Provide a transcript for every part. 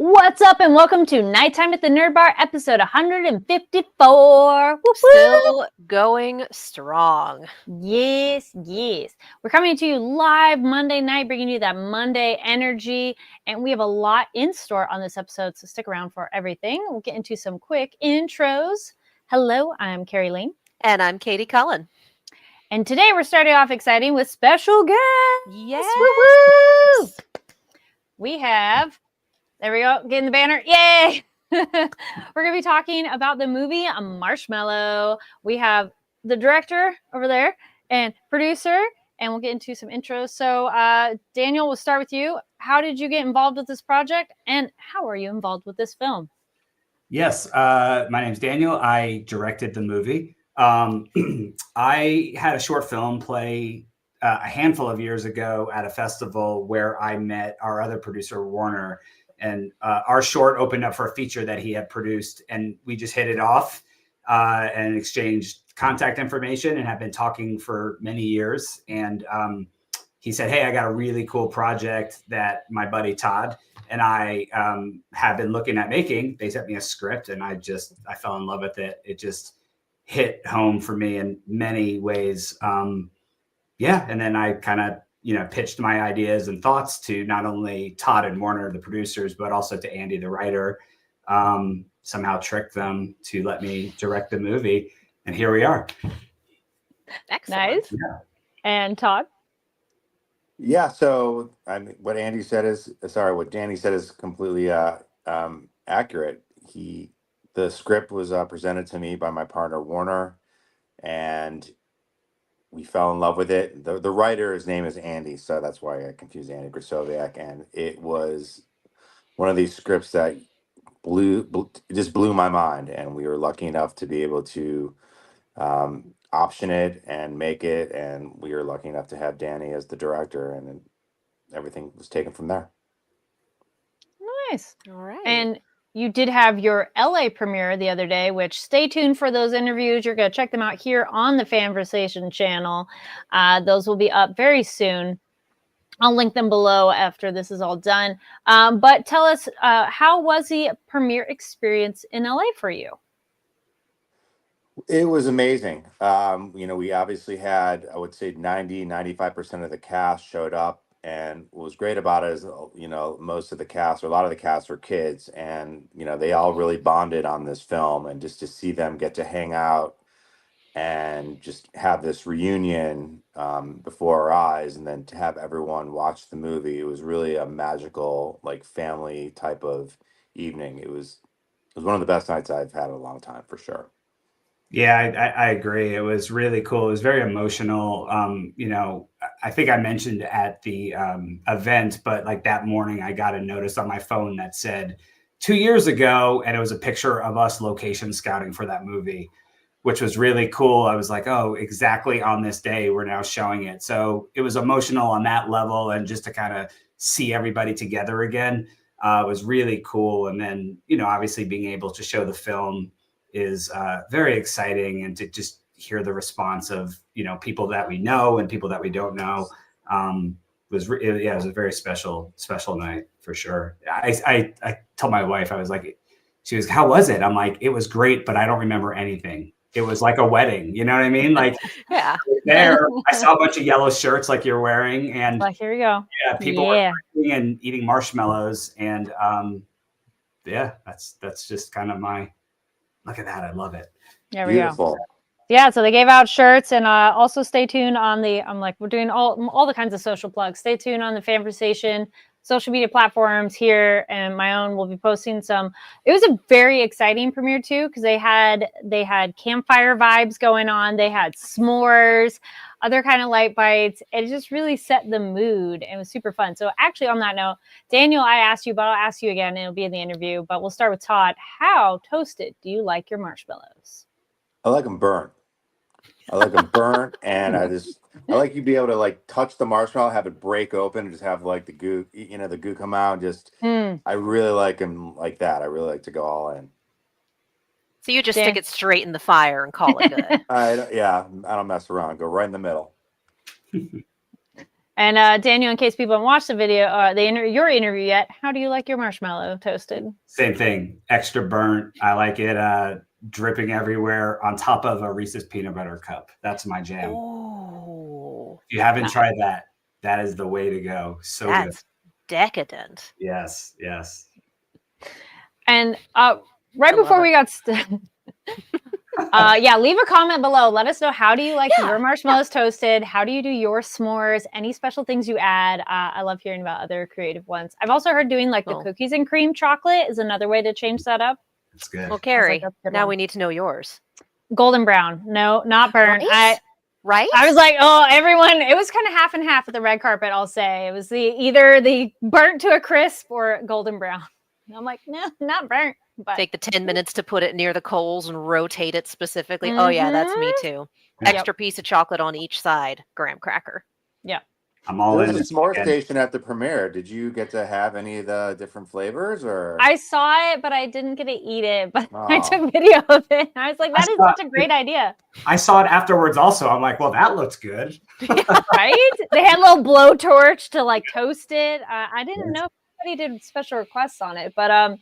What's up, and welcome to Nighttime at the Nerd Bar, episode 154. Woo-hoo! Still going strong. Yes. We're coming to you live Monday night, bringing you that Monday energy, and we have a lot in store on this episode, so stick around for everything. We'll get into some quick intros. Hello, I'm Carrie Lane. And I'm Katie Cullen. And today we're starting off exciting with special guests. Yes. Woo-woo! We have... There we go. Getting the banner. Yay! We're going to be talking about the movie Marshmallow. We have the director over there and producer, and we'll get into some intros. So, Daniel, we'll start with you. How did you get involved with this project, and how are you involved with this film? Yes, my name's Daniel. I directed the movie. I had a short film play a handful of years ago at a festival where I met our other producer, Warner. And our short opened up for a feature that he had produced, and we just hit it off and exchanged contact information and have been talking for many years. And he said, hey, I got a really cool project that my buddy Todd and I have been looking at making. They sent me a script, and I fell in love with it. It just hit home for me in many ways. And then I kind of pitched my ideas and thoughts to not only Todd and Warner, the producers, but also to Andy, the writer. Somehow tricked them to let me direct the movie, and here we are. Excellent. Nice. Yeah. And Todd? Yeah. So what Danny said is completely accurate. The script was presented to me by my partner Warner, and we fell in love with it. The writer's name is Andy, so that's why I confused Andy Grasoviak. And it was one of these scripts that just blew my mind. And we were lucky enough to be able to option it and make it. And we were lucky enough to have Danny as the director, and everything was taken from there. Nice. All right. And you did have your LA premiere the other day, which stay tuned for those interviews. You're going to check them out here on the Fanversation channel. Those will be up very soon. I'll link them below after this is all done. But tell us, how was the premiere experience in LA for you? It was amazing. We obviously had, I would say 95% of the cast showed up. And what was great about it is, most of the cast, or a lot of the cast, were kids, and they all really bonded on this film. And just to see them get to hang out and just have this reunion before our eyes, and then to have everyone watch the movie, it was really a magical, family type of evening. It was one of the best nights I've had in a long time, for sure. Yeah, I agree. It was really cool. It was very emotional. I think I mentioned at the event, but that morning I got a notice on my phone that said 2 years ago, and it was a picture of us location scouting for that movie, which was really cool. I was like, oh, exactly on this day, we're now showing it. So it was emotional on that level, and just to kind of see everybody together again was really cool. And then, obviously being able to show the film is very exciting, and to just hear the response of people that we know and people that we don't know it was a very special night for sure. I told my wife, I was like, she was, how was it? I'm like, it was great, but I don't remember anything. It was like a wedding, you know what I mean? Yeah. There, I saw a bunch of yellow shirts like you're wearing, and Here we go. Yeah, people were drinking and eating marshmallows, and that's just kind of my. Look at that. I love it. There we Beautiful. go. Yeah, so they gave out shirts, and also stay tuned on we're doing all the kinds of social plugs. Stay tuned on the Fanversation social media platforms here, and my own. We'll be posting some. It was a very exciting premiere too, because they had campfire vibes going on. They had s'mores, other kind of light bites. It just really set the mood, and it was super fun. So actually, on that note, Daniel, I asked you, but I'll ask you again, and it'll be in the interview. But we'll start with Todd. How toasted do you like your marshmallows? I like them burnt. And I like you be able to touch the marshmallow, have it break open, and just have the goo, the goo come out. I really like them like that. I really like to go all in. So you just stick it straight in the fire and call it good. I don't mess around. Go right in the middle. And Daniel, in case people haven't watched the video, your interview yet, how do you like your marshmallow toasted? Same thing, extra burnt. I like it dripping everywhere on top of a Reese's peanut butter cup. That's my jam. Oh, if you haven't tried that, that is the way to go. So that's good. Decadent. Yes, yes. And right before we got leave a comment below. Let us know, how do you like your marshmallows toasted? How do you do your s'mores? Any special things you add? I love hearing about other creative ones. I've also heard doing like the cookies and cream chocolate is another way to change that up. That's good. Well, Carrie, like, now we need to know yours. Golden brown. No, not burnt. Right? I was like, oh, everyone, it was kind of half and half at the red carpet, I'll say. It was either the burnt to a crisp or golden brown. And I'm like, no, not burnt. But take the 10 minutes to put it near the coals and rotate it specifically. Oh yeah, that's me too. Extra piece of chocolate on each side, graham cracker. Yeah. I'm all in. There was a s'more station at the premiere. Did you get to have any of the different flavors, or? I saw it, but I didn't get to eat it. But I took video of it. I was like, that is such a great idea. I saw it afterwards also. I'm like, well, that looks good. Right? They had a little blowtorch to like toast it. I didn't know if anybody did special requests on it. But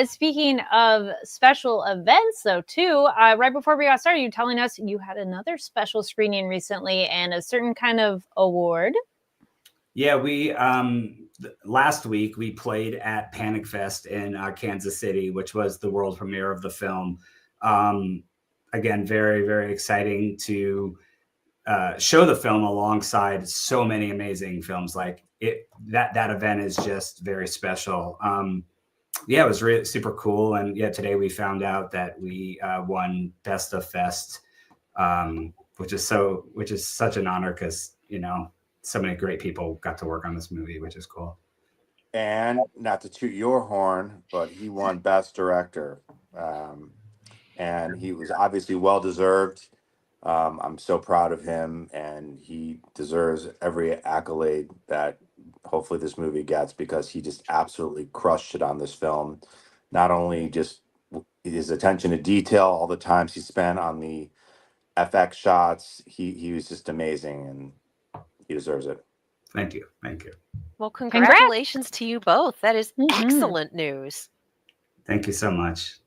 speaking of special events, though, too, right before we got started, you telling us you had another special screening recently and a certain kind of award. Yeah, we last week we played at Panic Fest in Kansas City, which was the world premiere of the film. Again, very, very exciting to show the film alongside so many amazing films. Like it, that event is just very special. Yeah, it was really super cool. And yeah, today we found out that we won Best of Fest, which is such an honor because, you know, so many great people got to work on this movie, which is cool. And not to toot your horn, but he won Best Director. And he was obviously well-deserved. I'm so proud of him, and he deserves every accolade that hopefully this movie gets, because he just absolutely crushed it on this film. Not only just his attention to detail, all the times he spent on the FX shots, he was just amazing, and he deserves it. Thank you. Thank you. Well, congratulations to you both. That is excellent news. Thank you so much.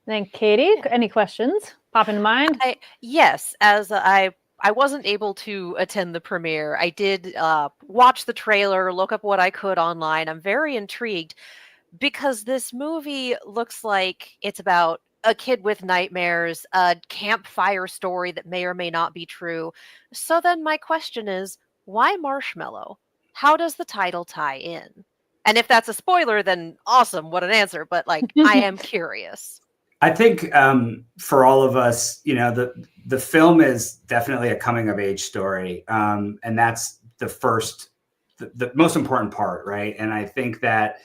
Then Katie, any questions pop into mind? Yes, as I wasn't able to attend the premiere. I did watch the trailer, look up what I could online. I'm very intrigued because this movie looks like it's about a kid with nightmares, a campfire story that may or may not be true. So then my question is, why marshmallow? How does the title tie in? And if that's a spoiler, then awesome, what an answer. But like, I am curious. I think for all of us, you know, the film is definitely a coming of age story. And that's the most important part, right? And I think that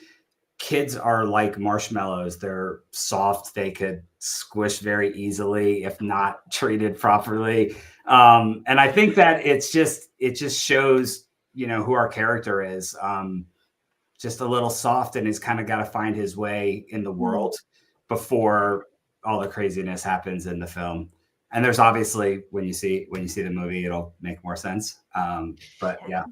kids are like marshmallows. They're soft. They could squish very easily if not treated properly. And I think that it just shows, you know, who our character is. Just a little soft, and he's kind of got to find his way in the world before all the craziness happens in the film. And there's obviously, when you see the movie, it'll make more sense. But yeah.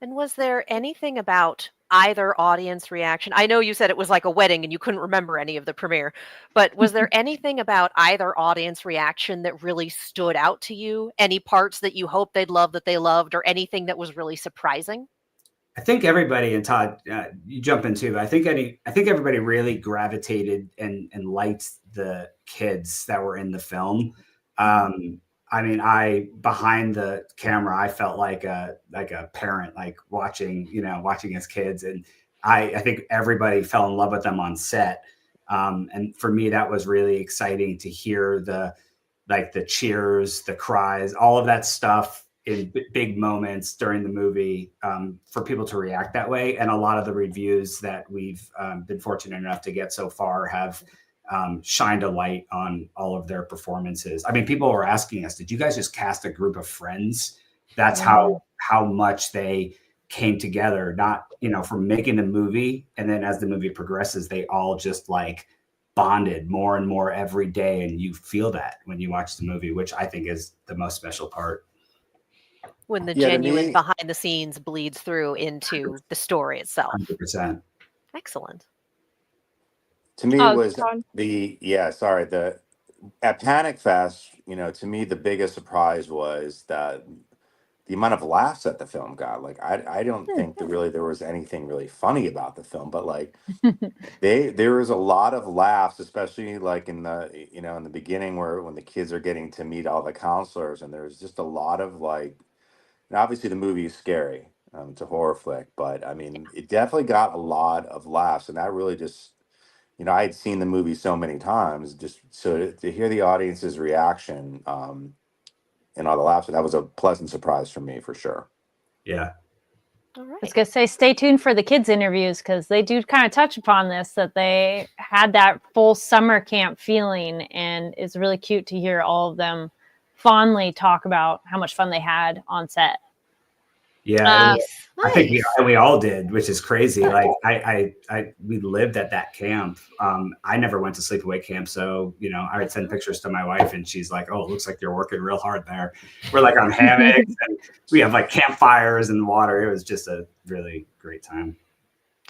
And was there anything about either audience reaction? I know you said it was like a wedding and you couldn't remember any of the premiere, but was there anything about either audience reaction that really stood out to you? Any parts that you hoped they'd love that they loved, or anything that was really surprising? I think everybody, and Todd, you jump in too, but I think everybody really gravitated and liked the kids that were in the film. I mean, behind the camera, I felt like a parent, like watching his kids. And I think everybody fell in love with them on set. And for me, that was really exciting to hear the cheers, the cries, all of that stuff in big moments during the movie, for people to react that way. And a lot of the reviews that we've been fortunate enough to get so far have shined a light on all of their performances. I mean, people were asking us, did you guys just cast a group of friends? That's how much they came together, not, you know, from making the movie. And then as the movie progresses, they all just like bonded more and more every day. And you feel that when you watch the movie, which I think is the most special part. when the Yeah, to genuine me, behind the scenes bleeds through into the story itself. 100%. Excellent. it Oh, was Todd. the at Panic Fest, to me the biggest surprise was that the amount of laughs that the film got. Like I don't think that really there was anything really funny about the film, but like there was a lot of laughs, especially like in the beginning where when the kids are getting to meet all the counselors, and there's just a lot of like, and obviously the movie is scary. It's a horror flick, but I mean, it definitely got a lot of laughs, and that really just, I had seen the movie so many times, just so to hear the audience's reaction, and all the laughs, that was a pleasant surprise for me for sure. Yeah. All I was right. gonna say, stay tuned for the kids' interviews because they do kind of touch upon this, that they had that full summer camp feeling, and it's really cute to hear all of them fondly talk about how much fun they had on set. Yeah, Nice. I think Nice. we all did, which is crazy. Like we lived at that camp. I never went to sleepaway camp, so I would send pictures to my wife, and she's like, "Oh, it looks like you're working real hard there." We're like on hammocks, and we have like campfires in the water. It was just a really great time.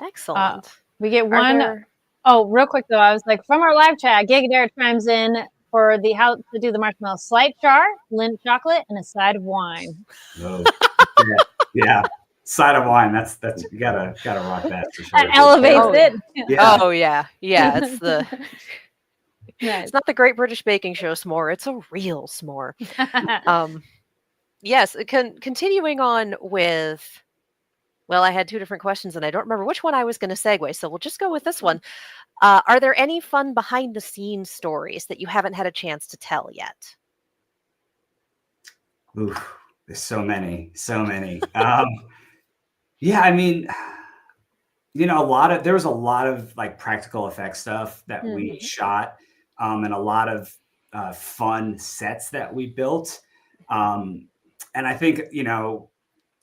Excellent. We get Are one. there- Oh, real quick though, I was like, from our live chat, Gigadare chimes in for the how to do the marshmallow: slight char, Lindt chocolate, and a side of wine. Oh, yeah. Side of wine. That's you gotta rock that for sure. That elevates Oh, it. Yeah. Oh yeah. Yeah. It's Nice. it's not the Great British Baking Show s'more. It's a real s'more. Yes. Continuing on with. Well, I had two different questions, and I don't remember which one I was going to segue. So we'll just go with this one. Are there any fun behind the scenes stories that you haven't had a chance to tell yet? Oof, there's so many. Yeah, I mean, there was a lot of like practical effects stuff that we shot, and a lot of fun sets that we built. And I think,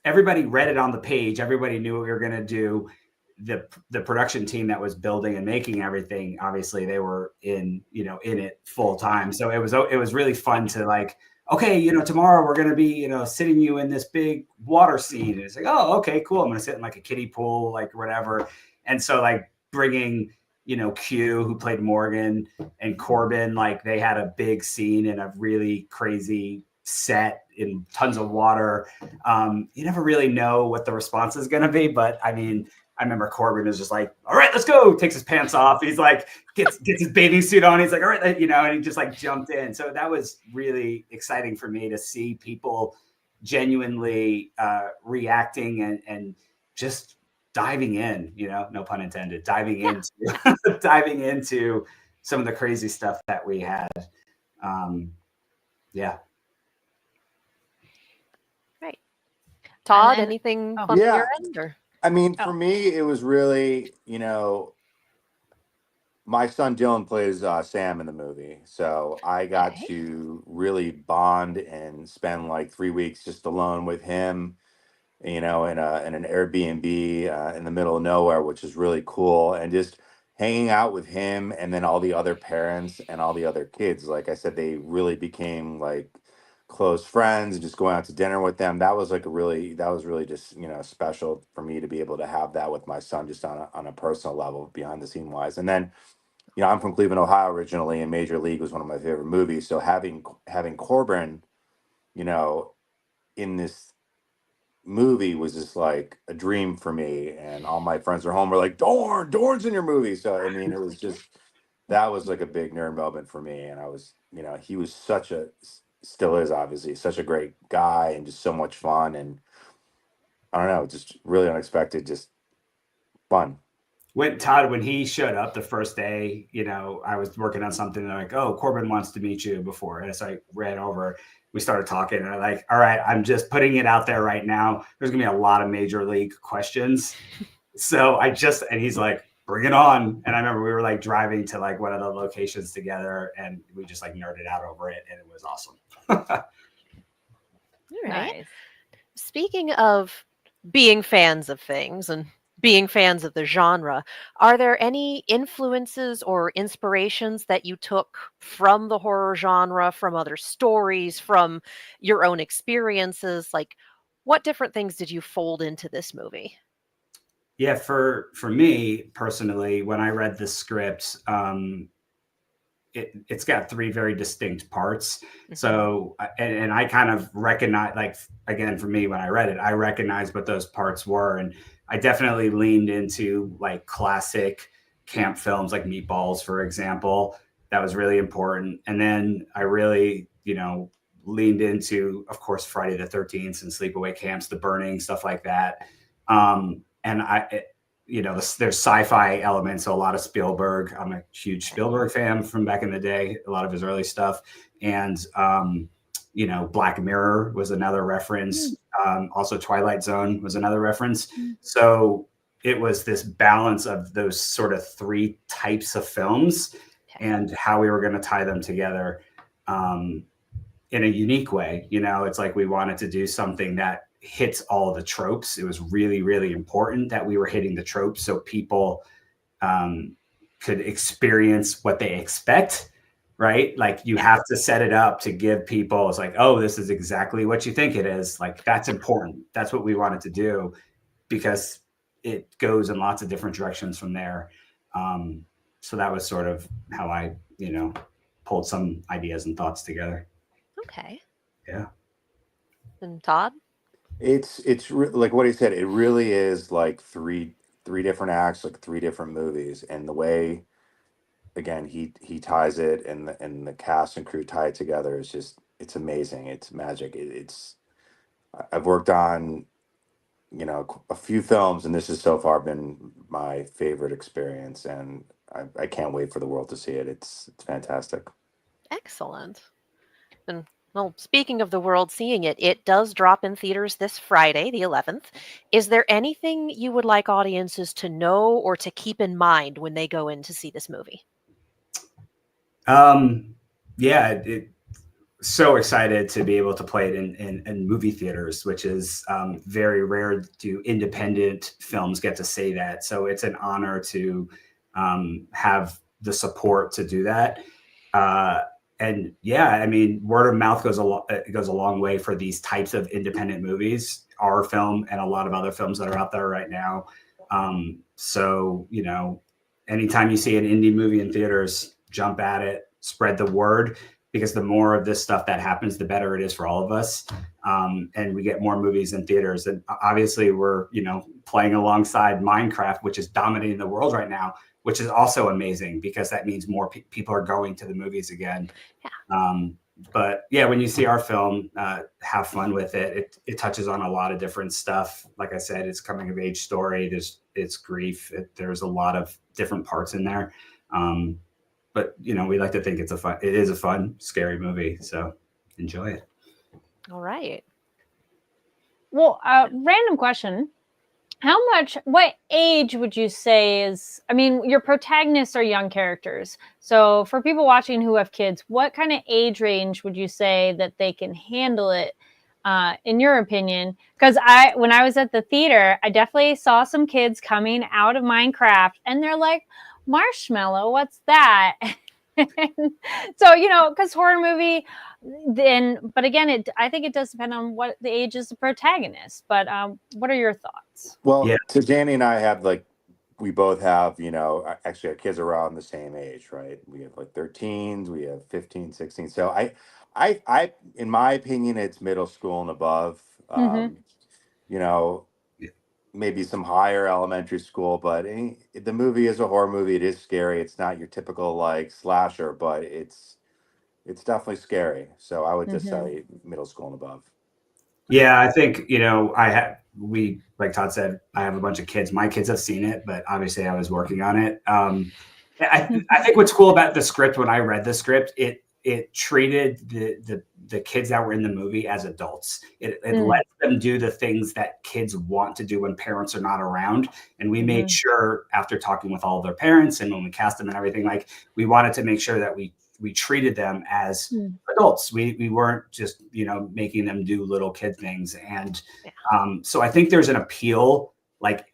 everybody read it on the page. Everybody knew what we were going to do. The production team that was building and making everything, obviously they were in it full time. So it was really fun to like, okay, tomorrow we're going to be, sitting you in this big water scene. And it's like, oh, okay, cool. I'm going to sit in like a kiddie pool, like whatever. And so like bringing, Q, who played Morgan, and Corbin, like they had a big scene in a really crazy set in tons of water. You never really know what the response is going to be, but I mean, I remember Corbin is just like, all right, let's go. Takes his pants off. He's like, gets his bathing suit on. He's like, all right, and he just like jumped in. So that was really exciting for me to see people genuinely reacting and just diving in, no pun intended, diving into some of the crazy stuff that we had. Yeah. Right. Todd, then- anything oh. fun on Yeah. your end? Or? I mean, Oh. for me, it was really, my son Dylan plays Sam in the movie, so I got Okay. to really bond and spend like 3 weeks just alone with him, in an Airbnb in the middle of nowhere, which is really cool, and just hanging out with him, and then all the other parents and all the other kids. Like I said, they really became like close friends, and just going out to dinner with them. That was really just special for me to be able to have that with my son, just on a personal level, behind the scene wise. And then I'm from Cleveland, Ohio originally, and Major League was one of my favorite movies. So having Corbin, in this movie was just like a dream for me. And all my friends are home were like, Dorn's in your movie. So I mean, it was just, that was like a big nerd moment for me. And I was, he was still is obviously such a great guy and just so much fun. And I don't know, just really unexpected, just fun. When he showed up the first day, I was working on something, and they're like, oh, Corbin wants to meet you before. And so I ran over, we started talking, and I'm like, all right, I'm just putting it out there right now. There's gonna be a lot of major league questions. So and he's like, bring it on. And I remember we were like driving to like one of the locations together, and we just like nerded out over it, and it was awesome. All right. Nice. Speaking of being fans of things and being fans of the genre, are there any influences or inspirations that you took from the horror genre, from other stories, from your own experiences? Like, What different things did you fold into this movie? Yeah, for me personally, when I read the script, it's got three very distinct parts. So, and I kind of recognize, like, again, for me, when I read it, I recognized what those parts were. And I definitely leaned into like classic camp films like Meatballs, for example. That was really important. And then I really, leaned into, of course, Friday the 13th and sleepaway camps, The Burning, stuff like that. And there's sci-fi elements, so a lot of Spielberg. I'm a huge Spielberg fan from back in the day, a lot of his early stuff. And, Black Mirror was another reference. Also Twilight Zone was another reference. So it was this balance of those sort of three types of films and how we were going to tie them together in a unique way. It's like we wanted to do something that hits all of the tropes. It was really, really important that we were hitting the tropes so people could experience what they expect, right? Like you have to set it up to give people, it's like, oh, this is exactly what you think it is. Like that's important. That's what we wanted to do because it goes in lots of different directions from there. So that was sort of how I, pulled some ideas and thoughts together. Okay. Yeah. And Todd? Like what he said, it really is like three different acts, like three different movies, and the way, again, he ties it and the cast and crew tie it together is just, it's amazing. It's magic. I've worked on a few films, and this has so far been my favorite experience, and I can't wait for the world to see it. It's fantastic. Excellent. And well, speaking of the world seeing it, it does drop in theaters this Friday, the 11th. Is there anything you would like audiences to know or to keep in mind when they go in to see this movie? Yeah, so excited to be able to play it in movie theaters, which is very rare. Do independent films get to say that? So it's an honor to have the support to do that. And yeah, I mean, word of mouth goes a long way for these types of independent movies, our film and a lot of other films that are out there right now. So, anytime you see an indie movie in theaters, jump at it, spread the word, because the more of this stuff that happens, the better it is for all of us. And we get more movies in theaters. And obviously we're, playing alongside Minecraft, which is dominating the world right now, which is also amazing because that means more people are going to the movies again. Yeah. But yeah, when you see our film, have fun with it. It touches on a lot of different stuff. Like I said, it's coming of age story. It's grief. There's a lot of different parts in there. But we like to think it is a fun, scary movie. So enjoy it. All right. Well, random question. What age would you say your protagonists are young characters. So for people watching who have kids, what kind of age range would you say that they can handle it, in your opinion? Because when I was at the theater, I definitely saw some kids coming out of Minecraft and they're like, marshmallow, what's that? So, because horror movie, but again, I think it does depend on what the age is the protagonist. But what are your thoughts? Well, Yeah. so Danny and I have we both have, actually our kids are around the same age, right? We have 13s, we have 15, 16. So I, in my opinion, it's middle school and above. Maybe some higher elementary school, but the movie is a horror movie. It is scary. It's not your typical slasher, but it's definitely scary. So I would just say middle school and above. Yeah, I think, like Todd said, I have a bunch of kids. My kids have seen it, but obviously I was working on it. I think what's cool about the script, when I read the script, it treated the kids that were in the movie as adults. It lets them do the things that kids want to do when parents are not around. And we made sure, after talking with all of their parents and when we cast them and everything, we wanted to make sure that we treated them as adults. We weren't just, making them do little kid things. And so I think there's an appeal.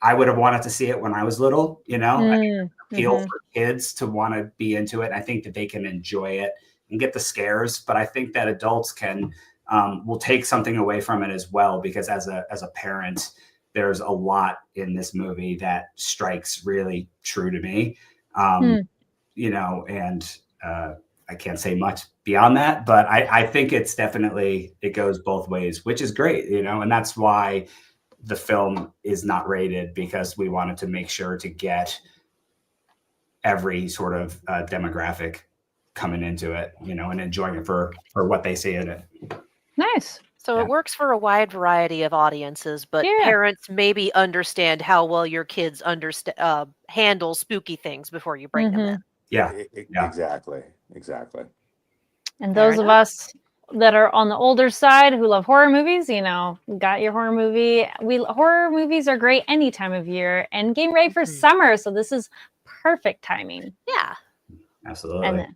I would have wanted to see it when I was little, I think there's an appeal for kids to want to be into it. I think that they can enjoy it and get the scares, but I think that adults can will take something away from it as well, because as a parent, there's a lot in this movie that strikes really true to me. You know, and I can't say much beyond that, but I think it's definitely, it goes both ways, which is great, you know, and that's why the film is not rated, because we wanted to make sure to get every sort of demographic coming into it, you know, and enjoying it for what they see in it. Nice. So Yeah. it works for a wide variety of audiences, but Yeah. parents maybe understand how well your kids handle spooky things before you bring them in. Yeah. Exactly. And Fair those of enough. us that are on the older side who love horror movies, you know, got your horror movie. Horror movies are great any time of year, and getting ready for summer, so this is perfect timing. Yeah. Absolutely. And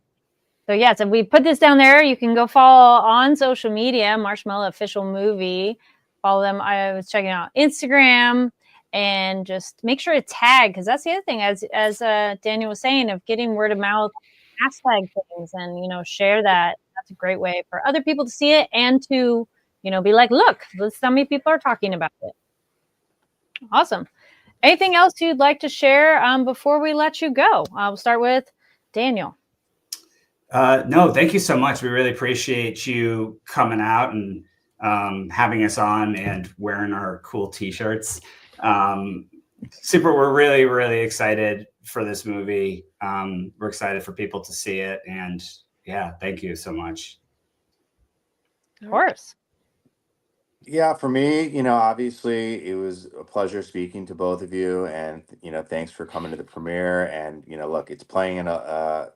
so yes, if we put this down there, you can go follow on social media, Marshmallow Official Movie. Follow them. I was checking out Instagram, and just make sure to tag, because that's the other thing, as Daniel was saying, of getting word of mouth, hashtag things, and, you know, share that. That's a great way for other people to see it, and to, you know, be like, look, so many people are talking about it. Awesome. Anything else you'd like to share before we let you go? We'll start with Daniel. No, thank you so much. We really appreciate you coming out and having us on and wearing our cool t-shirts. We're really, really excited for this movie. We're excited for people to see it. And yeah, thank you so much. Of course. Yeah, for me, you know, obviously it was a pleasure speaking to both of you, and, you know, thanks for coming to the premiere. And, you know, look, it's playing in a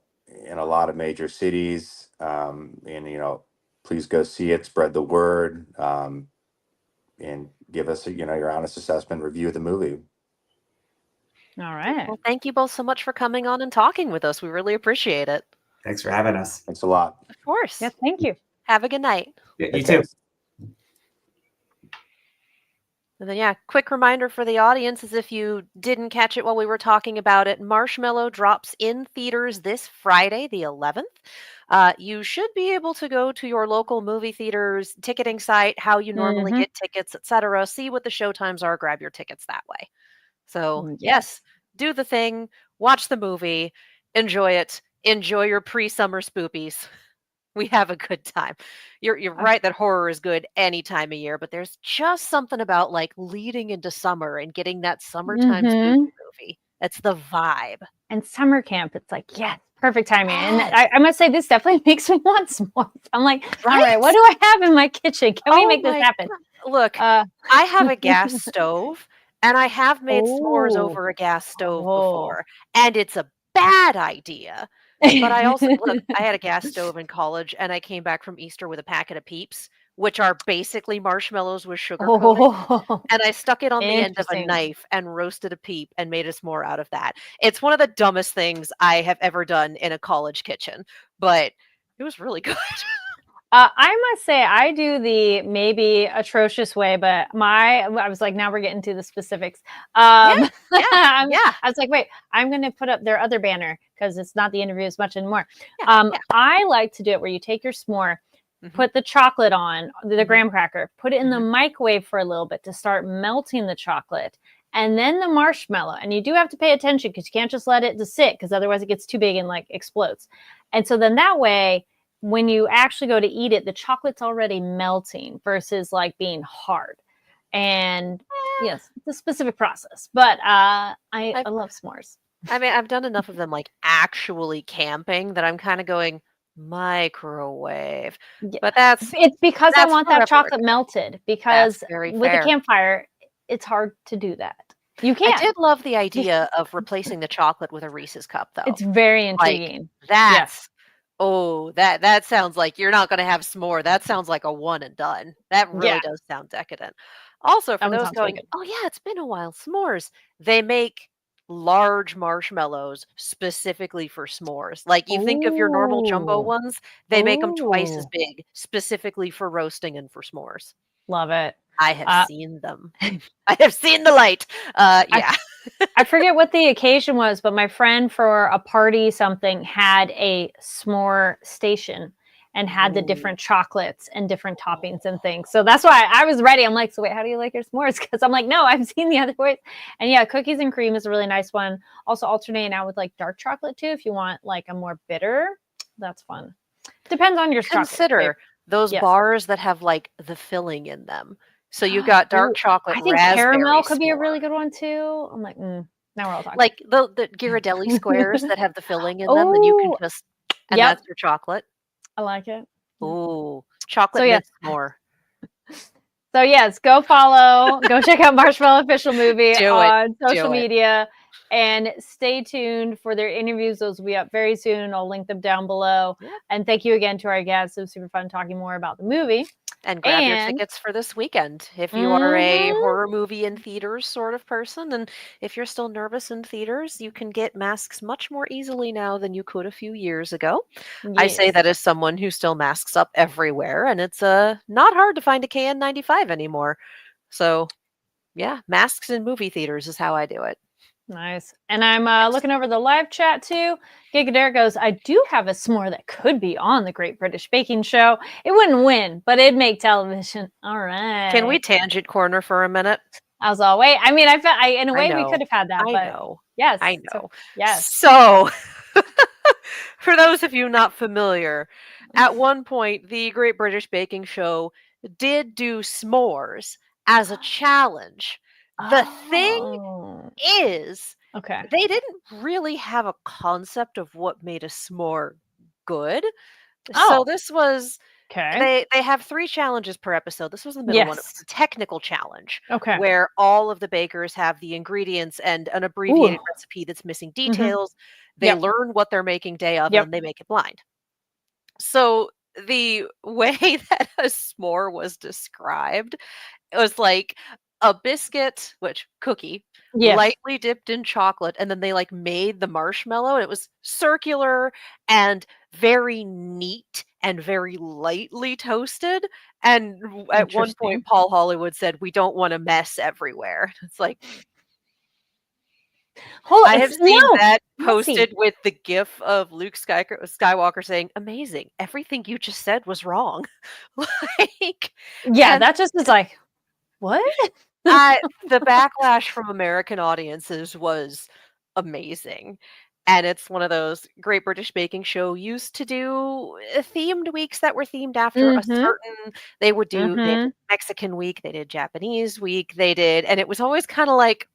lot of major cities, and, you know, please go see it, spread the word, and give us, you know, your honest assessment review of the movie. All right. Well, thank you both so much for coming on and talking with us. We really appreciate it. Thanks for having us. Thanks a lot. Of course. Yeah, thank you. Have a good night. Yeah, you Thanks, too. guys. And then, yeah, quick reminder for the audience, as if you didn't catch it while we were talking about it, Marshmallow drops in theaters this Friday, the 11th. You should be able to go to your local movie theater's ticketing site, how you normally get tickets, etc. See what the show times are, grab your tickets that way. So, yes, do the thing, watch the movie, enjoy it, enjoy your pre-summer spoopies. We have a good time. You're right that horror is good any time of year, but there's just something about like leading into summer and getting that summertime spooky movie. That's the vibe. And summer camp, it's like, yes, perfect timing. And I must say, this definitely makes me want s'mores. I'm like, all right, what do I have in my kitchen? Can we make this happen? God. Look, I have a gas stove, and I have made s'mores over a gas stove before, and it's a bad idea. But I also, look, I had a gas stove in college, and I came back from Easter with a packet of Peeps, which are basically marshmallows with sugar coating. And I stuck it on the end of a knife and roasted a peep and made a s'more out of that. It's one of the dumbest things I have ever done in a college kitchen, but it was really good. I must say, I do the maybe atrocious way, but I was like, now we're getting to the specifics. Yeah. I was like, wait, I'm going to put up their other banner because it's not the interview as much anymore. I like to do it where you take your s'more, put the chocolate on, the graham cracker, put it in the microwave for a little bit to start melting the chocolate, and then the marshmallow. And you do have to pay attention because you can't just let it to sit, because otherwise it gets too big and like explodes. And so then that way, when you actually go to eat it, the chocolate's already melting versus like being hard. And yes, it's a specific process, but I love s'mores. I mean, I've done enough of them like actually camping that I'm kind of going microwave. But it's because I want that chocolate melted, because with a campfire, it's hard to do that. You can't. I did love the idea of replacing the chocolate with a Reese's cup, though. It's very intriguing. Like, that sounds like you're not going to have s'more. That sounds like a one and done. That really does sound decadent. Also, for those going, oh yeah, it's been a while, s'mores. They make large marshmallows specifically for s'mores. Like, you think of your normal jumbo ones, they make them twice as big, specifically for roasting and for s'mores. Love it. I have seen them. I have seen the light. I forget what the occasion was, but my friend for a party something had a s'more station, and had the different chocolates and different toppings and things. So that's why I was ready. I'm like, so wait, how do you like your s'mores? Because I'm like, no, I've seen the other ways. And yeah, cookies and cream is a really nice one. Also alternating out with like dark chocolate too, if you want like a more bitter. That's fun. Depends on your Consider those bars that have like the filling in them. So you've got dark chocolate. I think raspberry caramel could be a s'more. really good one too. I'm like, now we're all talking. Like the Ghirardelli squares that have the filling in them that you can just, and that's your chocolate. I like it. Ooh, chocolate mint s'more. So yes, go follow, go check out Marshmallow Official Movie on social media, and stay tuned for their interviews. Those will be up very soon. I'll link them down below. Yeah. And thank you again to our guests. It was super fun talking more about the movie. And grab your tickets for this weekend if you are a horror movie in theaters sort of person. And if you're still nervous in theaters, you can get masks much more easily now than you could a few years ago. Yes. I say that as someone who still masks up everywhere, and it's not hard to find a KN95 anymore. So yeah, masks in movie theaters is how I do it. Nice. And I'm looking over the live chat too. Gigadare goes, I do have a s'more that could be on the Great British Baking Show. It wouldn't win, but it'd make television. All right. Can we tangent corner for a minute? As always. I mean, in a way we could have had that. I but know. Yes. I know. So, yes. So for those of you not familiar, at one point, the Great British Baking Show did do s'mores as a challenge. The thing is, they didn't really have a concept of what made a s'more good. So this was, they have 3 challenges per episode. This was the middle one. It was a technical challenge where all of the bakers have the ingredients and an abbreviated recipe that's missing details. They learn what they're making day of, and they make it blind. So the way that a s'more was described, it was like a biscuit, cookie, lightly dipped in chocolate, and then they like made the marshmallow, and it was circular and very neat and very lightly toasted. And at one point, Paul Hollywood said, "We don't want a mess everywhere." It's like, I have seen that posted with the GIF of Luke Skywalker saying, "Amazing, everything you just said was wrong." Like, that just is like, what? The backlash from American audiences was amazing. And it's one of those Great British Baking Show used to do themed weeks that were themed after a certain, they would do they did Mexican week, they did Japanese week, and it was always kind of like,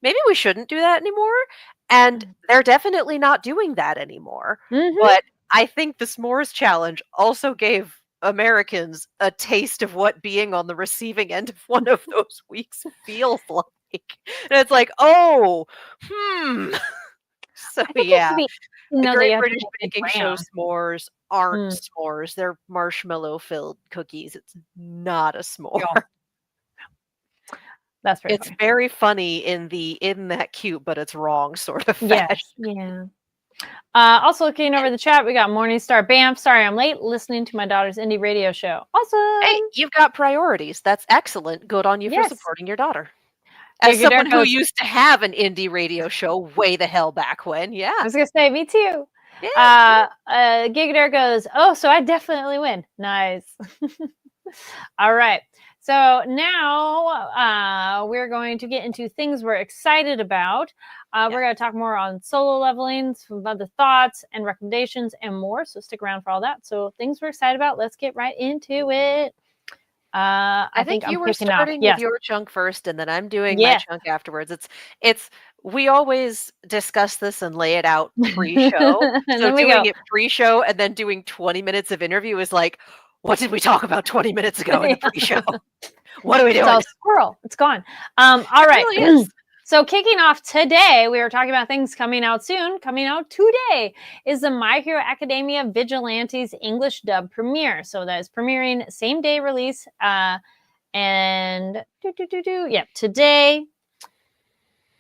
maybe we shouldn't do that anymore. And they're definitely not doing that anymore. But I think the s'mores challenge also gave Americans a taste of what being on the receiving end of one of those weeks feels like. And it's like, so yeah, the Great British Baking Show s'mores aren't s'mores. They're marshmallow filled cookies. It's not a s'more. That's very funny. Very funny in that cute but it's wrong sort of fashion. Also looking over the chat, we got Morningstar Bamf. Sorry I'm late, listening to my daughter's indie radio show. Awesome. Hey, you've got priorities. That's excellent. Good on you for supporting your daughter. As someone who used to have an indie radio show way the hell back when. Yeah. I was going to say, me too. Gigadare goes, so I definitely win. Nice. All right. So now we're going to get into things we're excited about. We're going to talk more on solo leveling, some other thoughts and recommendations and more. So stick around for all that. So things we're excited about. Let's get right into it. I think you were starting with your chunk first, and then I'm doing my chunk afterwards. We always discuss this and lay it out pre-show. So doing it pre-show and then doing 20 minutes of interview is like, what did we talk about 20 minutes ago in the pre-show? What are we doing? It's all squirrel. It's gone. All right. Really so kicking off today, we were talking about things coming out soon. Coming out today is the My Hero Academia Vigilantes English dub premiere. So that is premiering same day release. Today.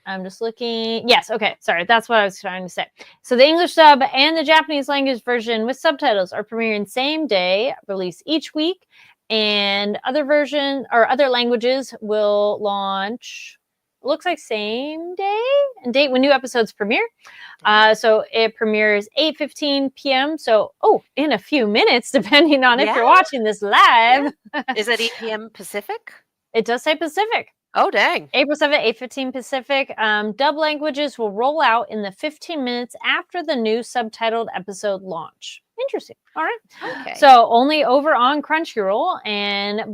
I'm just looking. Yes. Okay. Sorry. That's what I was trying to say. So the English dub and the Japanese language version with subtitles are premiering same day release each week. And other version or other languages will launch looks like same day and date when new episodes premiere. So it premieres 8:15 p.m. So, in a few minutes, depending on if you're Yeah. watching this live. Is it 8 p.m. Pacific? It does say Pacific. Oh, dang. April 7th, 8:15 Pacific. Dub languages will roll out in the 15 minutes after the new subtitled episode launch. Interesting. All right. Okay. So only over on Crunchyroll,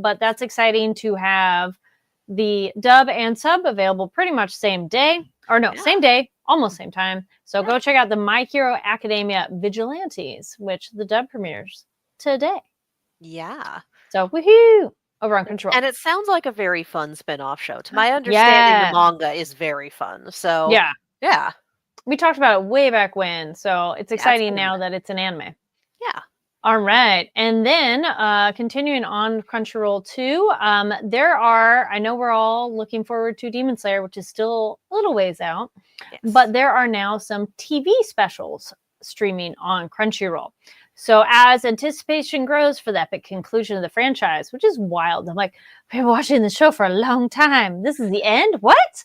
but that's exciting to have the dub and sub available pretty much same day. Or no, Yeah. same day, almost same time. So go check out the My Hero Academia Vigilantes, which the dub premieres today. Yeah. So woohoo! Over on Crunchyroll. And it sounds like a very fun spin-off show. To my understanding, Yeah. the manga is very fun. So yeah. We talked about it way back when, so it's exciting been a now that it's an anime. Yeah. All right. And then continuing on Crunchyroll 2, I know we're all looking forward to Demon Slayer, which is still a little ways out, but there are now some TV specials streaming on Crunchyroll. So as anticipation grows for the epic conclusion of the franchise, which is wild. I'm like, we've been watching the show for a long time. This is the end? What?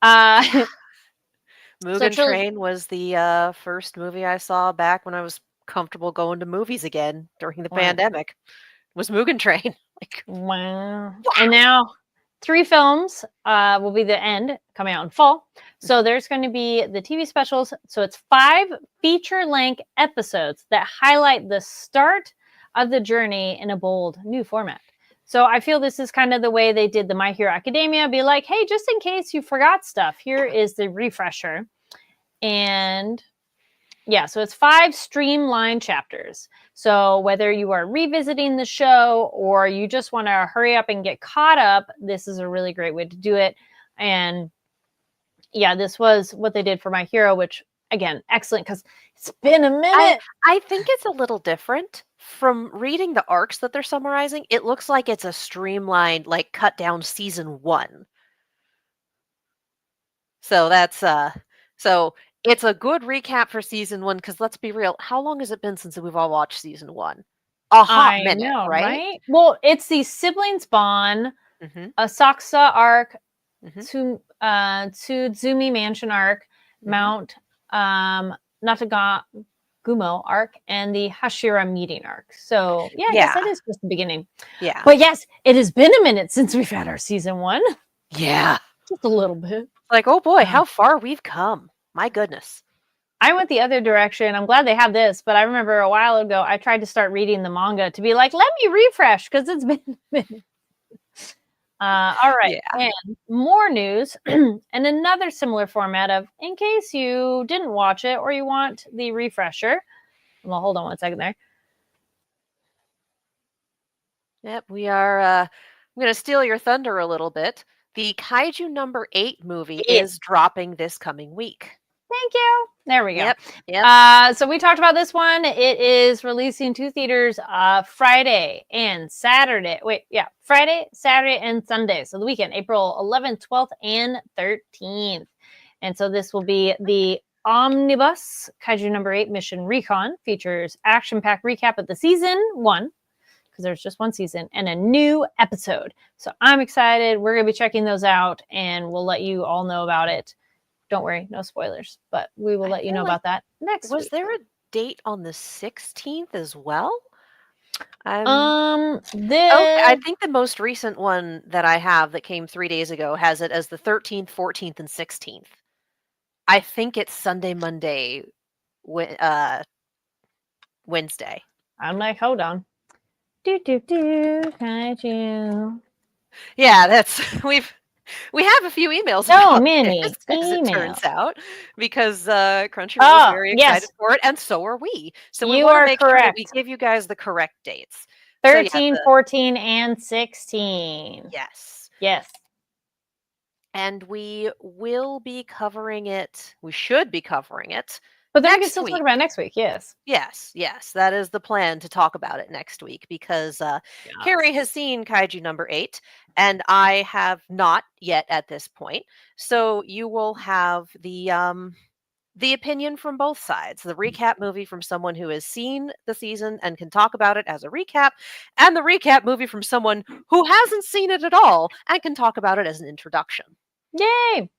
Mugen Train was the first movie I saw back when I was comfortable going to movies again during the pandemic. Was Mugen Train. Wow. And now 3 films will be the end, coming out in fall. So there's going to be the TV specials. So it's 5 feature-length episodes that highlight the start of the journey in a bold new format. So I feel this is kind of the way they did the My Hero Academia. Be like, hey, just in case you forgot stuff, here is the refresher. And yeah, so it's 5 streamlined chapters. So whether you are revisiting the show or you just want to hurry up and get caught up, this is a really great way to do it. And yeah, this was what they did for My Hero, which again, excellent because it's been a minute. I think it's a little different from reading the arcs that they're summarizing. It looks like it's a streamlined, cut down season 1. So that's so it's a good recap for season 1 because let's be real, how long has it been since we've all watched season 1? A hot minute, know, right? Well, it's the siblings bond, a Saksa arc, Tsudzumi Mansion arc, Mount Natagumo arc, and the Hashira meeting arc. So yeah, I guess that is just the beginning. Yeah. But yes, it has been a minute since we've had our season 1. Yeah. Just a little bit. Oh boy, how far we've come. My goodness. I went the other direction. I'm glad they have this, but I remember a while ago, I tried to start reading the manga to be like, let me refresh because it's been a minute. All right. Yeah. And more news and another similar format of, in case you didn't watch it or you want the refresher. Well, hold on one second there. Yep, we are, I'm going to steal your thunder a little bit. The Kaiju number 8 movie is dropping this coming week. Thank you. There we go. Yep. So we talked about this one. It is releasing 2 theaters Friday and Saturday. Friday, Saturday, and Sunday. So the weekend, April 11th, 12th, and 13th. And so this will be the Omnibus Kaiju number 8 Mission Recon. Features action-packed recap of the season 1. Because there's just 1 season and a new episode. So I'm excited. We're going to be checking those out and we'll let you all know about it. Don't worry, no spoilers, but we will let you know about that next week. Was there a date on the 16th as well? I think the most recent one that I have that came 3 days ago has it as the 13th, 14th, and 16th. I think it's Sunday, Monday, Wednesday. I'm like, hold on. Kaiju. Yeah, that's we have a few emails. Many as emails. It turns out, because Crunchyroll is very excited for it, and so are we. So we want to make sure that we give you guys the correct dates. 13, 14, and 16. Yes. Yes. And we will be covering it. We should be covering it. But then we can still talk about it next week, yes. Yes. That is the plan, to talk about it next week, because Carrie has seen Kaiju number 8, and I have not yet at this point. So you will have the opinion from both sides. The recap movie from someone who has seen the season and can talk about it as a recap, and the recap movie from someone who hasn't seen it at all and can talk about it as an introduction. Yay!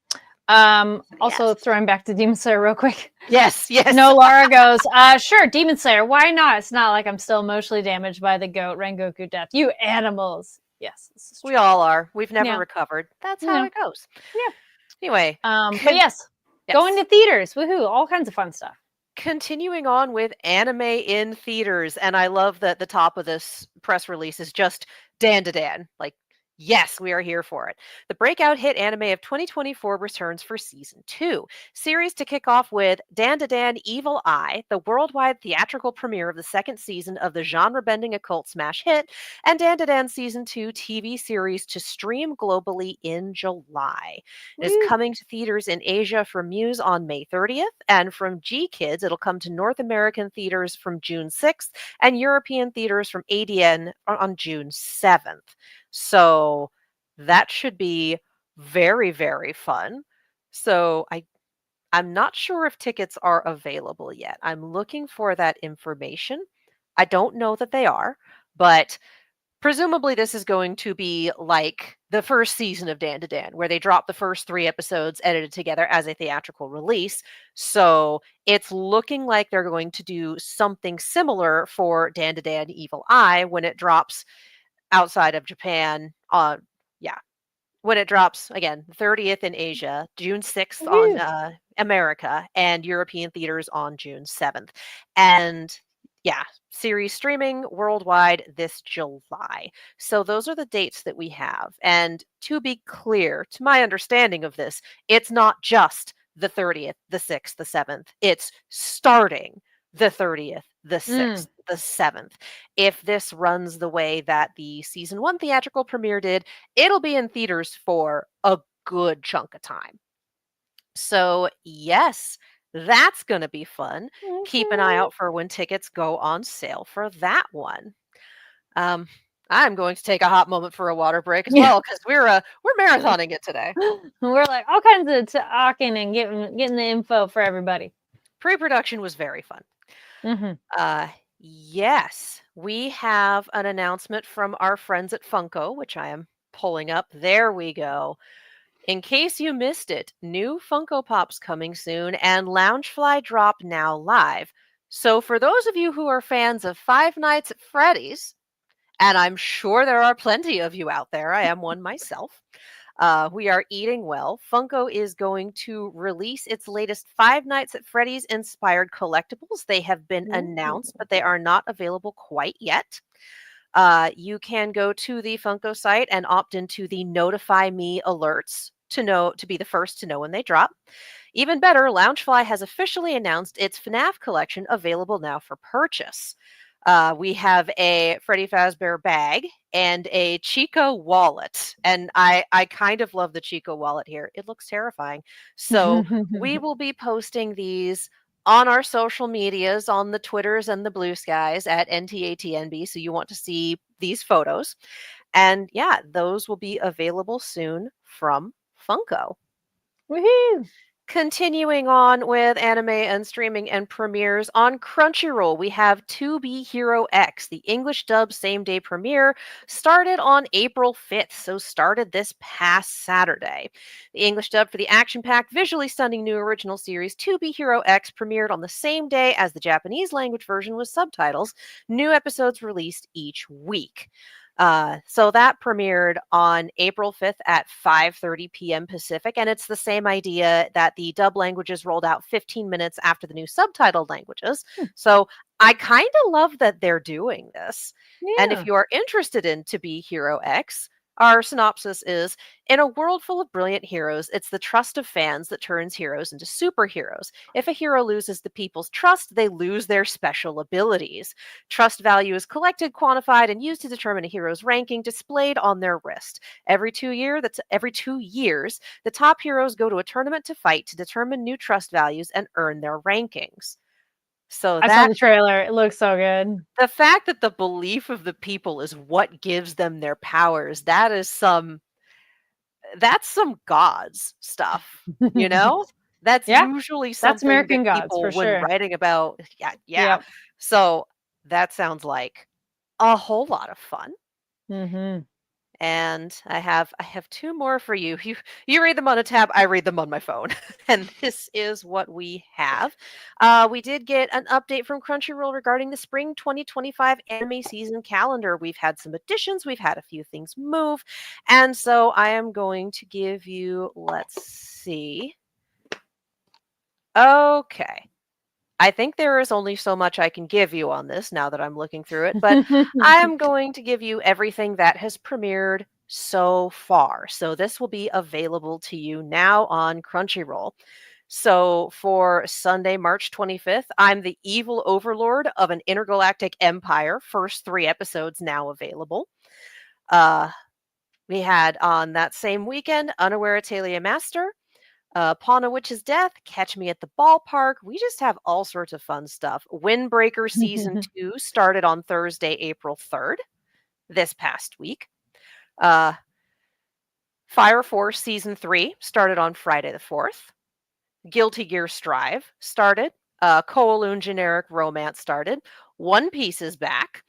Also Yes. throwing back to Demon Slayer real quick. Yes. No, Laura goes, sure, Demon Slayer, why not? It's not like I'm still emotionally damaged by the goat Rengoku death. You animals. Yes, this is We true. all are. We've never Yeah. recovered. That's how Yeah. it goes. Yeah. Anyway. But yes, going Yes. to theaters. Woohoo, all kinds of fun stuff. Continuing on with anime in theaters, and I love that the top of this press release is just Dan to Dan. Like, yes, we are here for it. The breakout hit anime of 2024 returns for season 2. Series to kick off with Dan to Dan Evil Eye, the worldwide theatrical premiere of the second season of the genre-bending occult smash hit, and Dan to Dan season 2 TV series to stream globally in July. It is Woo. coming to theaters in Asia from Muse on May 30th, and from G Kids, it'll come to North American theaters from June 6th, and European theaters from ADN on June 7th. So that should be very, very fun. So I'm not sure if tickets are available yet. I'm looking for that information. I don't know that they are, but presumably this is going to be like the first season of Dan to Dan, where they drop the first 3 episodes edited together as a theatrical release. So it's looking like they're going to do something similar for Dan to Dan Evil Eye when it drops outside of Japan. When it drops again, 30th in Asia, June 6th on Woohoo. America, and European theaters on June 7th. And yeah, series streaming worldwide this July. So those are the dates that we have. And to be clear, to my understanding of this, it's not just the 30th, the 6th, the 7th. It's starting the 30th, the 6th, the 7th. If this runs the way that the season 1 theatrical premiere did, it'll be in theaters for a good chunk of time. So, yes, that's going to be fun. Keep an eye out for when tickets go on sale for that one. I'm going to take a hot moment for a water break as well, because we're marathoning it today. We're like all kinds of talking and getting the info for everybody. Pre-production was very fun. Yes, we have an announcement from our friends at Funko, which I am pulling up. There we go. In case you missed it, new Funko Pops coming soon, and Loungefly drop now live. So for those of you who are fans of Five Nights at Freddy's, and I'm sure there are plenty of you out there, I am one myself. We are eating well. Funko is going to release its latest Five Nights at Freddy's inspired collectibles. They have been announced, but they are not available quite yet. You can go to the Funko site and opt into the Notify Me alerts to be the first to know when they drop. Even better, Loungefly has officially announced its FNAF collection available now for purchase. We have a Freddy Fazbear bag and a Chico wallet. And I kind of love the Chico wallet here. It looks terrifying. So we will be posting these on our social medias, on the Twitters and the Blue Skies at NTATNB. So you want to see these photos. And yeah, those will be available soon from Funko. Woohoo! Continuing on with anime and streaming and premieres on Crunchyroll, we have To Be Hero X. The English dub same day premiere started on April 5th, so started this past Saturday. The English dub for the action-packed, visually stunning new original series To Be Hero X premiered on the same day as the Japanese language version with subtitles. New episodes released each week. So that premiered on April 5th at 5:30 p.m. Pacific, and it's the same idea that the dub languages rolled out 15 minutes after the new subtitled languages. So I kind of love that they're doing this. And if you are interested in To Be Hero X, our synopsis is, in a world full of brilliant heroes, it's the trust of fans that turns heroes into superheroes. If a hero loses the people's trust, they lose their special abilities. Trust value is collected, quantified, and used to determine a hero's ranking displayed on their wrist. Every 2 years, the top heroes go to a tournament to fight to determine new trust values and earn their rankings. So I saw the trailer. It looks so good. The fact that the belief of the people is what gives them their powers, that's some gods stuff, you know? That's usually something American that gods, people, for when sure. writing about, Yep. So that sounds like a whole lot of fun. and I have two more for you. You read them on a tab, I read them on my phone. And this is what we have. We did get an update from Crunchyroll regarding the spring 2025 anime season calendar. We've had some additions, we've had a few things move, and so I am going to give you, let's see. Okay. I think there is only so much I can give you on this now that I'm looking through it, but I am going to give you everything that has premiered so far. So this will be available to you now on Crunchyroll. So for Sunday, March 25th, I'm the evil overlord of an intergalactic empire. First 3 episodes now available. We had on that same weekend, Unaware Atalia Master, Pawn a Witch's Death, Catch Me at the Ballpark. We just have all sorts of fun stuff. Windbreaker Season 2 started on Thursday, April 3rd, this past week. Fire Force Season 3 started on Friday the 4th. Guilty Gear Strive started. Kowloon Generic Romance started. One Piece is back.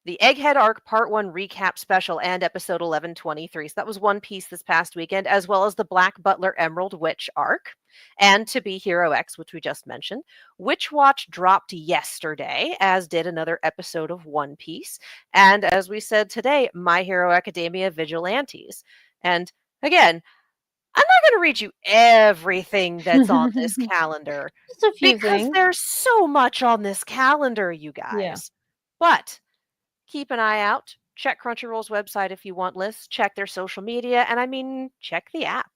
The Egghead Arc Part 1 Recap Special and Episode 1123. So that was One Piece this past weekend, as well as the Black Butler Emerald Witch Arc, and To Be Hero X, which we just mentioned. Witch Watch dropped yesterday, as did another episode of One Piece. And as we said today, My Hero Academia Vigilantes. And again, I'm not going to read you everything that's on this calendar, Just a few because things. there's so much on this calendar, you guys. Yeah. But keep an eye out. Check Crunchyroll's website if you want lists. Check their social media. And I mean, check the app.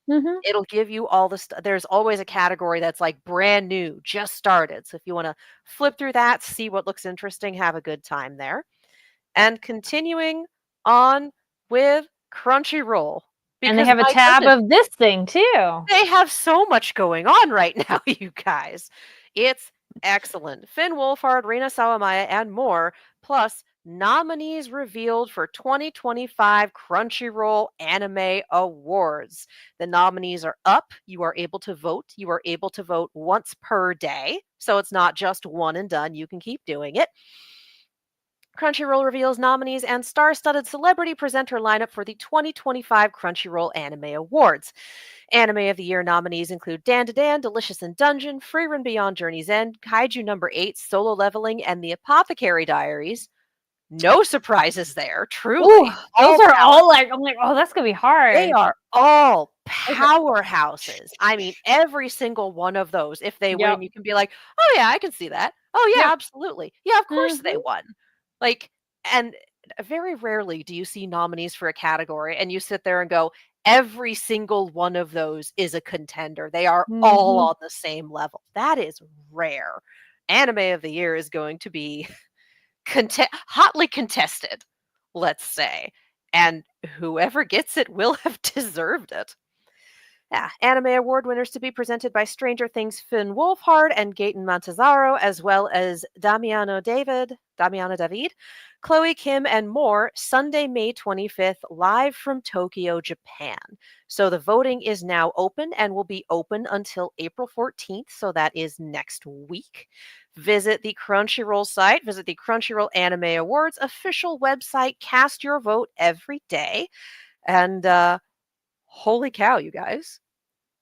Mm-hmm. It'll give you all the stuff. There's always a category that's like brand new, just started. So if you want to flip through that, see what looks interesting, have a good time there. And continuing on with Crunchyroll. And they because have a my tab goodness, of this thing too. they have so much going on right now, you guys. It's excellent. Finn Wolfhard, Reina Sawamaya, and more, plus nominees revealed for 2025 Crunchyroll Anime Awards. The nominees are up. You are able to vote. You are able to vote once per day. So it's not just one and done. You can keep doing it. Crunchyroll reveals nominees and star-studded celebrity presenter lineup for the 2025 Crunchyroll Anime Awards. Anime of the Year nominees include Dan to Dan, Delicious in Dungeon, Free Run Beyond Journey's End, Kaiju Number 8, Solo Leveling, and The Apothecary Diaries. No surprises there, truly. Ooh, those are all like, I'm like, oh, that's gonna be hard. They are all powerhouses. I mean, every single one of those, if they win, you can be like, oh yeah, I can see that. Oh yeah, absolutely. Yeah, of course they won. Like, and very rarely do you see nominees for a category and you sit there and go, every single one of those is a contender. They are all on the same level. That is rare. Anime of the Year is going to be hotly contested, let's say. And whoever gets it will have deserved it. Yeah, Anime Award winners to be presented by Stranger Things' Finn Wolfhard and Gaten Montazaro, as well as Damiano David, Chloe Kim, and more, Sunday, May 25th, live from Tokyo, Japan. So the voting is now open and will be open until April 14th, so that is next week. Visit the Crunchyroll site, visit the Crunchyroll Anime Awards official website, cast your vote every day, and holy cow, you guys.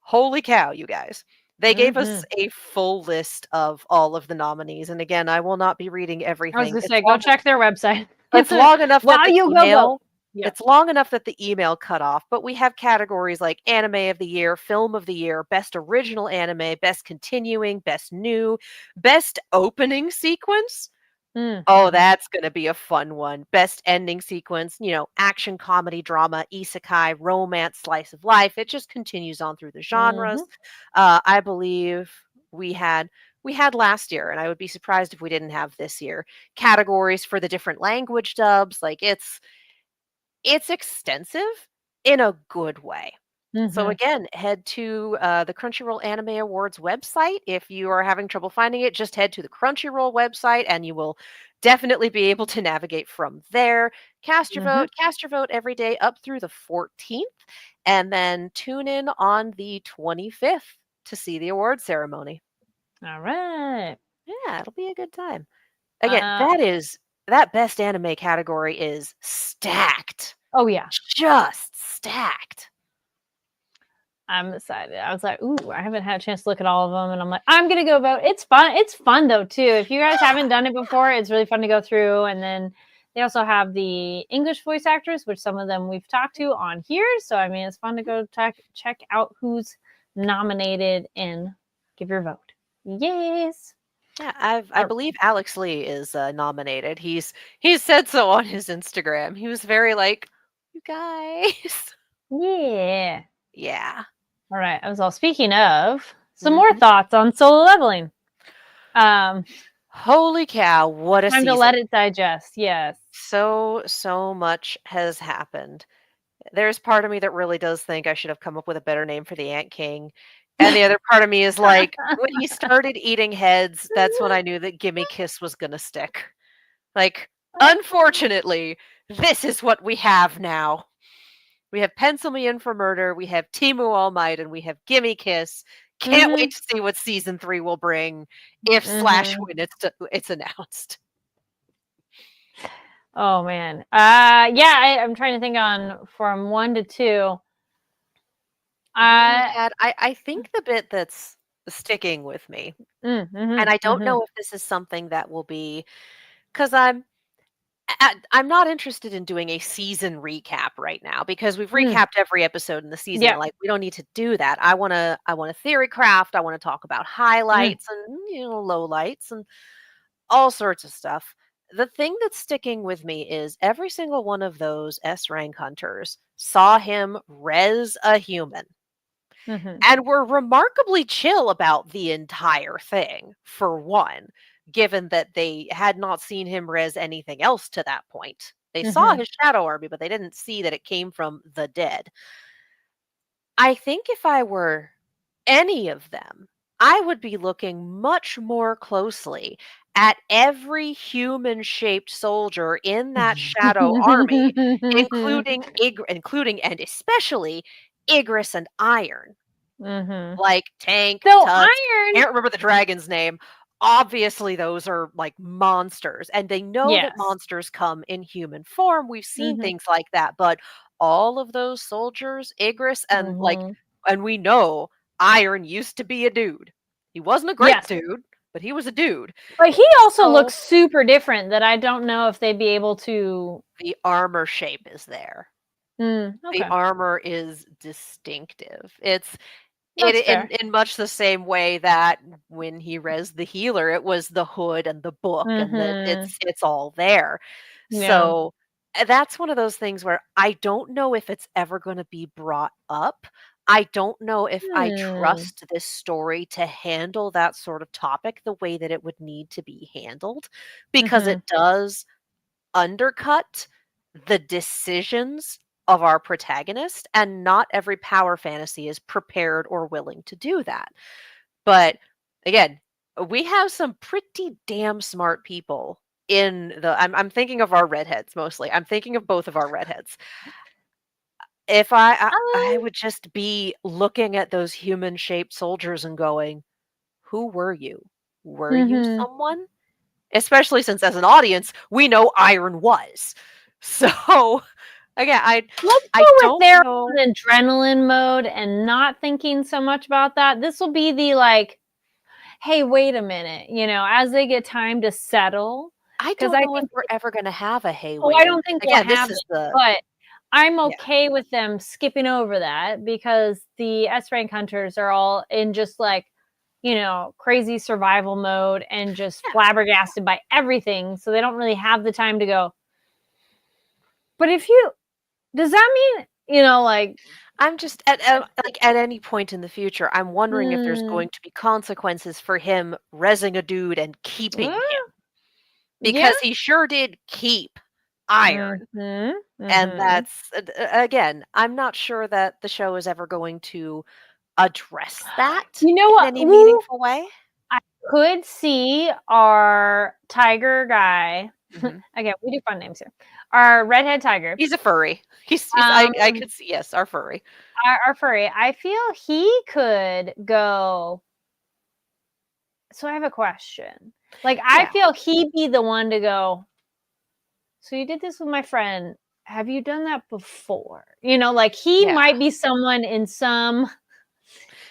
Holy cow, you guys. They gave us a full list of all of the nominees. And again, I will not be reading everything. I was going to say, go check their website. It's long enough that the email, Yeah. it's long enough that the email cut off, but we have categories like Anime of the Year, Film of the Year, Best Original Anime, Best Continuing, Best New, Best Opening Sequence. Oh, that's going to be a fun one. Best ending sequence, action, comedy, drama, isekai, romance, slice of life. It just continues on through the genres. I believe we had last year, and I would be surprised if we didn't have this year, categories for the different language dubs. Like it's extensive in a good way. So again, head to the Crunchyroll Anime Awards website. If you are having trouble finding it, just head to the Crunchyroll website and you will definitely be able to navigate from there. Cast your vote. Cast your vote every day up through the 14th. And then tune in on the 25th to see the award ceremony. All right. Yeah, it'll be a good time. Again, that is that best anime category is stacked. Oh yeah, Just stacked. I'm excited. I was like, ooh, I haven't had a chance to look at all of them, and I'm like, I'm gonna go vote. It's fun. It's fun though too. If you guys haven't done it before, it's really fun to go through. And then they also have the English voice actors, which some of them we've talked to on here. So I mean, it's fun to go check out who's nominated and give your vote. Yes. Yeah, I believe Alex Lee is nominated. He's said so on his Instagram. He was very like, you guys. Yeah. Yeah. All right. I was all speaking of some more thoughts on Solo Leveling. Holy cow, what a Time season. to let it digest. Yes. So much has happened. There's part of me that really does think I should have come up with a better name for the Ant King. And the other part of me is like, when he started eating heads, that's when I knew that Gimme Kiss was gonna stick. Like, unfortunately, this is what we have now. We have Pencil Me In for Murder, we have Timu All Might, and we have Gimme Kiss. Can't wait to see what season 3 will bring if / when it's announced. Oh man. Yeah, I'm trying to think on from 1 to 2. I think the bit that's sticking with me, and I don't know if this is something that will be, because I'm not interested in doing a season recap right now because we've recapped every episode in the season. Yeah. Like, we don't need to do that. I want to theory craft. I want to talk about highlights and lowlights and all sorts of stuff. The thing that's sticking with me is every single one of those S rank hunters saw him res a human. And were remarkably chill about the entire thing, for one, given that they had not seen him res anything else to that point. They saw his shadow army, but they didn't see that it came from the dead. I think if I were any of them, I would be looking much more closely at every human-shaped soldier in that shadow army, including and especially Igris and Iron. Like Tank, So Tusk, Iron, can't remember the dragon's name. Obviously, those are like monsters, and they know yes. that monsters come in human form. We've seen things like that, but all of those soldiers, Igris, and and we know Iron used to be a dude. He wasn't a great dude, but he was a dude. But he also looks super different that I don't know if they'd be able to. The armor shape is there. Okay. The armor is distinctive. It's in much the same way that when he res the healer, it was the hood and the book, and it's all there. Yeah. So that's one of those things where I don't know if it's ever going to be brought up. I don't know if I trust this story to handle that sort of topic the way that it would need to be handled, because it does undercut the decisions of our protagonist, and not every power fantasy is prepared or willing to do that. But again, we have some pretty damn smart people in the I'm thinking of our redheads mostly. I'm thinking of both of our redheads. If I would just be looking at those human-shaped soldiers and going, who were you? Were you someone? Especially since as an audience, we know Iron was. So again, let's go with their adrenaline mode and not thinking so much about that. This will be the like, hey, wait a minute, as they get time to settle. I don't know if we're ever going to have a hey, wait. I don't think we'll have it, but I'm okay with them skipping over that because the S rank hunters are all in just like, crazy survival mode and just flabbergasted by everything. So they don't really have the time to go. But does that mean, like, I'm just at any point in the future, I'm wondering if there's going to be consequences for him resing a dude and keeping him, because he sure did keep Iron. And that's again, I'm not sure that the show is ever going to address that in any meaningful way. I could see our tiger guy. Again, we do fun names here. Our redhead tiger. He's a furry. I could see, yes, our furry. Our furry. I feel he could go. So I have a question. Like, I feel he'd be the one to go, so you did this with my friend. Have you done that before? You know, like he Yeah. might be someone in some.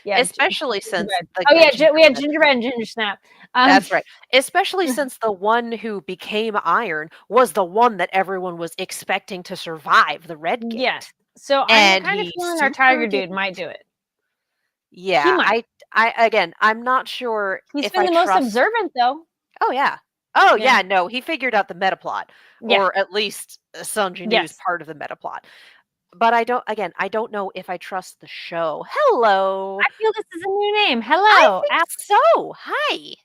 Yeah, Especially since gingerbread. Oh yeah, we had gingerbread and ginger snap. That's right. Especially since the one who became Iron was the one that everyone was expecting to survive the Red Gate. Yes. So I'm And kind of he feeling our super tiger dude didn't. might do it. He Yeah, might. I'm not sure He's if been I the most trust. observant though. Oh yeah. Oh Yeah. yeah, no, he figured out the meta plot, Yeah. or at least Sung Jinu's Yes. part of the meta plot. But I don't know if I trust the show. Hello. I feel this is a new name. I Hello. think so. Hi.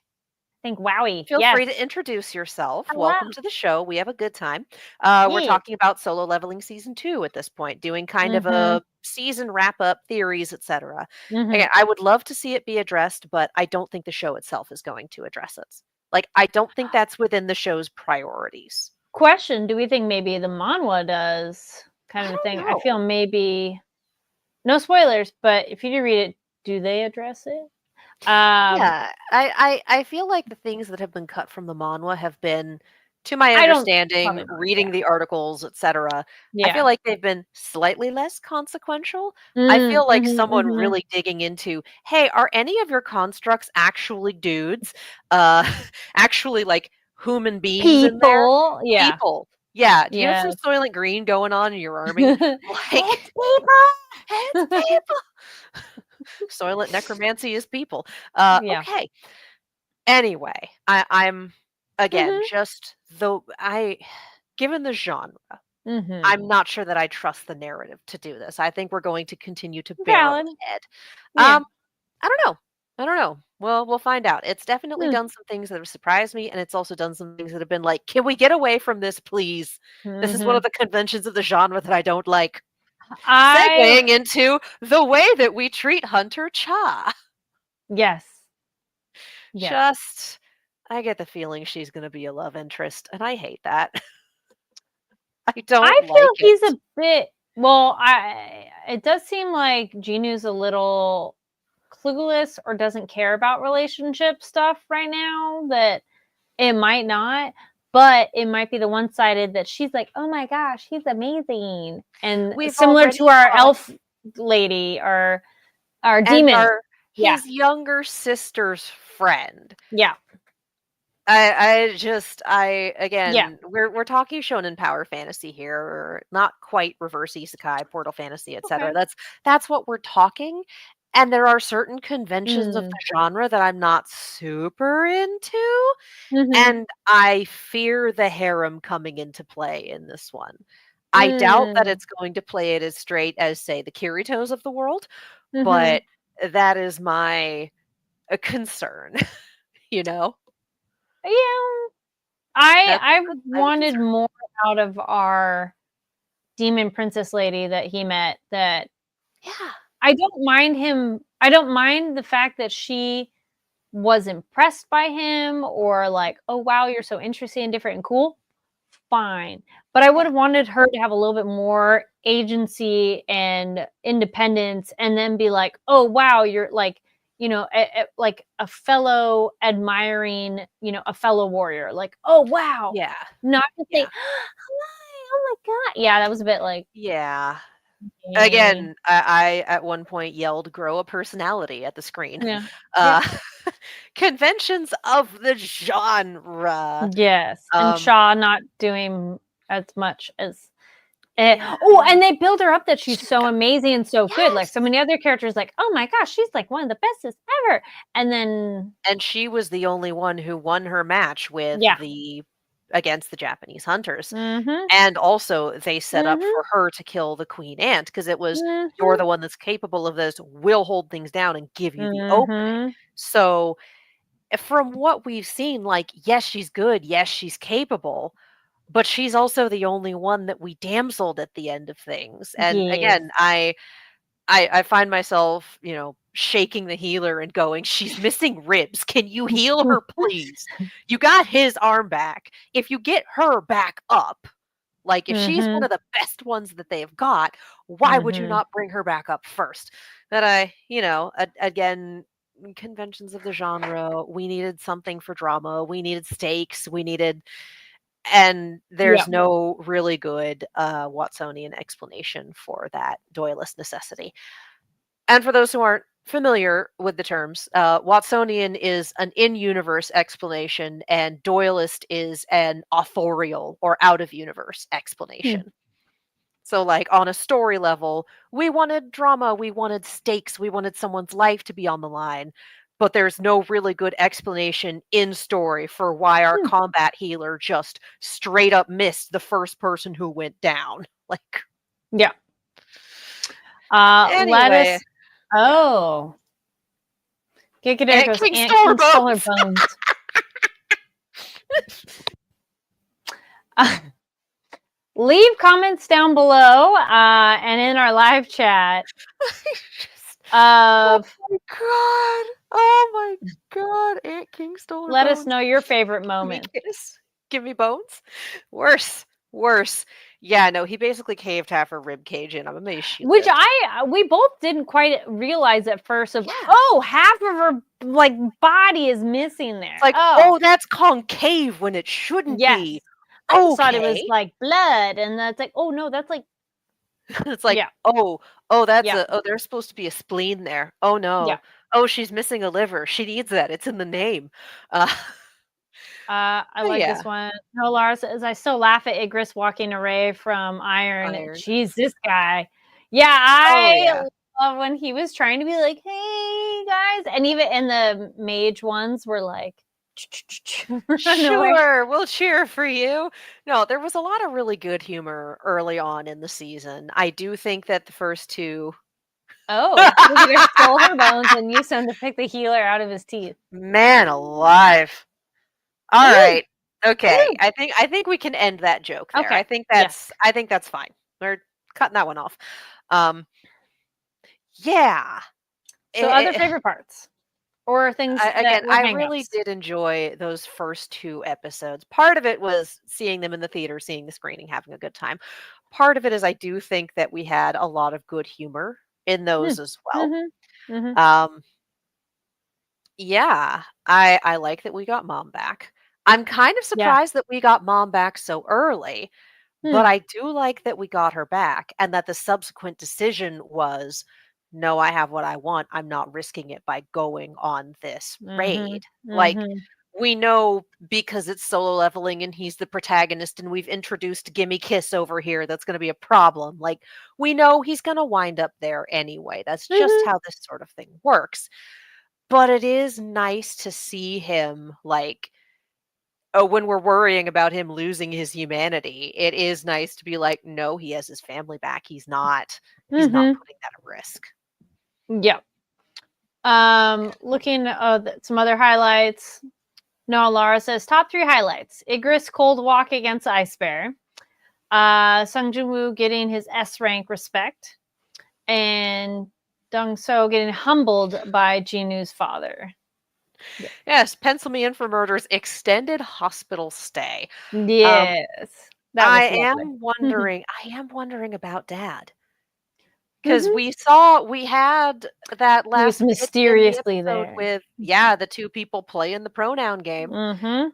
Think wowie. Feel Yes. free to introduce yourself. Hello. Welcome to the show. We have a good time. Yeah. We're talking about Solo Leveling Season 2 at this point, doing kind of Mhm. a season wrap-up, theories, etc. Mhm. Again, I would love to see it be addressed, but I don't think the show itself is going to address it. Like, I don't think that's within the show's priorities. Question, do we think maybe the manhwa does kind of a don't thing? I know. feel maybe no spoilers, but if you do read it, do they address it? Yeah, I feel like the things that have been cut from the manhwa have been, to my I don't understanding, probably not, reading yeah. the articles, etc. I Yeah. feel like they've been slightly less consequential. I feel like someone mhm. really digging into, hey, are any of your constructs actually dudes? Actually like human beings in there? People, yeah. People. Yeah. Do you have some Yes. Soylent Green going on in your army? It's Like, people! it's people. Soylent necromancy is people. Yeah. Okay. Anyway, I'm again Mhm. just though given the genre, Mhm. I'm not sure that I trust the narrative to do this. I think we're going to continue to barrel Valid. ahead. Yeah. I don't know. I don't know. Well, we'll find out. It's definitely Hmm. done some things that have surprised me, and it's also done some things that have been like, can we get away from this, please? This is one of Mhm. the conventions of the genre that I don't like. I Segueing into the way that we treat Hunter Cha. yes. Yes. Just, I get the feeling she's going to be a love interest, and I hate that. I don't I like feel he's it. a bit well, it does seem like Ginu's a little clueless or doesn't care about relationship stuff right now, that it might not, but it might be the one-sided that she's like, "Oh my gosh, he's amazing." And We've similar already to our got elf lady or our and demon. Yeah. his younger sister's friend. Yeah. I Yeah. again, we're talking shonen power fantasy here, or not quite reverse isekai, portal fantasy, etc. Okay. That's what we're talking. And there are certain conventions of Mm. the genre that I'm not super into. Mhm. And I fear the harem coming into play in this one. I doubt that Mm. it's going to play it as straight as, say, the Kiritos of the world, Mhm. but that is my concern, you know? Yeah. I That's I I'm wanted concerned. more out of our demon princess lady that he met, that Yeah. I don't mind the fact that she was impressed by him, or like, "Oh, wow, you're so interesting and different and cool." Fine. But I would Yeah. have wanted her to have a little bit more agency and independence, and then be like, "Oh, wow, you're like, like a fellow admiring, a fellow warrior." Like, "Oh, wow." Yeah. Not to say, Yeah. "Hi, oh my god." Yeah, that was a bit like, Yeah. eh. Again, I at one point yelled, "Grow a personality" at the screen. Yeah. Uh, Yep. conventions of the genre. Yes, and Um, Shaw not doing as much as yeah, oh, and they build her up that she's she's so got amazing and so good. Like yes. so many other characters, like, oh my gosh, she's like one of the bestest ever. And then And she was the only one who won her match with yeah. the against the Japanese hunters. Mhm. And also they set up Mhm. for her to kill the queen ant because it was, "You're Mhm. the one that's capable of this, we'll hold things down and give you the opening." Mhm. So, from what we've seen, like, yes, she's good, yes, she's capable, but she's also the only one that we damseled at the end of things. And Yes. again, I find myself, shaking the healer and going, "She's missing ribs. Can you heal her, please? You got his arm back. If you get her back up, like if she's one Mhm. of the best ones that they've got, why would you Mhm. not bring her back up first?" That again, conventions of the genre, we needed something for drama. We needed stakes. We needed And there's Yeah. no really good Watsonian explanation for that Doyleist necessity. And for those who aren't familiar with the terms, Watsonian is an in-universe explanation, and Doyleist is an authorial or out-of-universe explanation. So, like, on a story level, we wanted drama, we wanted stakes, we wanted someone's life to be on the line, but there's no really good explanation in story for why our combat healer just straight up missed the first person who went down. Like, Yeah. Let anyway. us. Oh. Gigadare goes, King Ant Store King Solar Bones. Bones. Leave comments down below and in our live chat Oh of my god! Oh my god! Ant King stole her let bones. us know your favorite Give me moment. kiss. Give me bones. Worse. Yeah, no, he basically caved half her rib cage in. I'm amazed she Which lived. we both didn't quite realize at first of, Yeah. oh, half of her like body is missing there. It's like, oh, that's concave when it shouldn't yes. be. I just thought it was Okay. like blood, and that's like, oh no, that's like It's like, yeah. oh, Yeah. there's supposed to be a spleen there. Oh no. Yeah. Oh, she's missing a liver. She needs that. It's in the name. I like yeah. this one. No, Laura says, I still laugh at Igris walking away from Iron. Jeez, this guy. Yeah, I love when he was trying to be like, hey, guys. And even in the mage ones were like, sure, we'll cheer for you. No, there was a lot of really good humor early on in the season. I do think that the first two... Oh, Gigadare stole her bones and used them to pick the healer out of his teeth. Man alive. All Ooh. right. Okay. Ooh. I think we can end that joke there. Okay. I think that's fine. We're cutting that one off. Yeah. So other favorite parts or things that were I really hang-ups? did enjoy those first two episodes. Part of it was seeing them in the theater, seeing the screening, having a good time. Part of it is I do think that we had a lot of good humor in those as well. Yeah, I like that we got Mom back. I'm kind of surprised that we got Mom back so early, but I do like that we got her back and that the subsequent decision was, no, I have what I want. I'm not risking it by going on this raid. Like, we know because it's solo leveling and he's the protagonist and we've introduced Gimme Kiss over here, that's going to be a problem. Like, we know he's going to wind up there anyway. That's just how this sort of thing works. But it is nice to see him, like, when we're worrying about him losing his humanity, it is nice to be like, no, he has his family back. He's not putting that at risk. Yeah. Looking at some other highlights. No, Laura says top 3 highlights: Igris cold walk against Ice Bear, Sung Jin-woo getting his S rank respect, and Dong So getting humbled by Jinu's father. Yeah. Yes, pencil me in for murder's extended hospital stay. Yes. I am wondering about Dad. Because we had that last he was mysteriously there with the 2 people playing the pronoun game,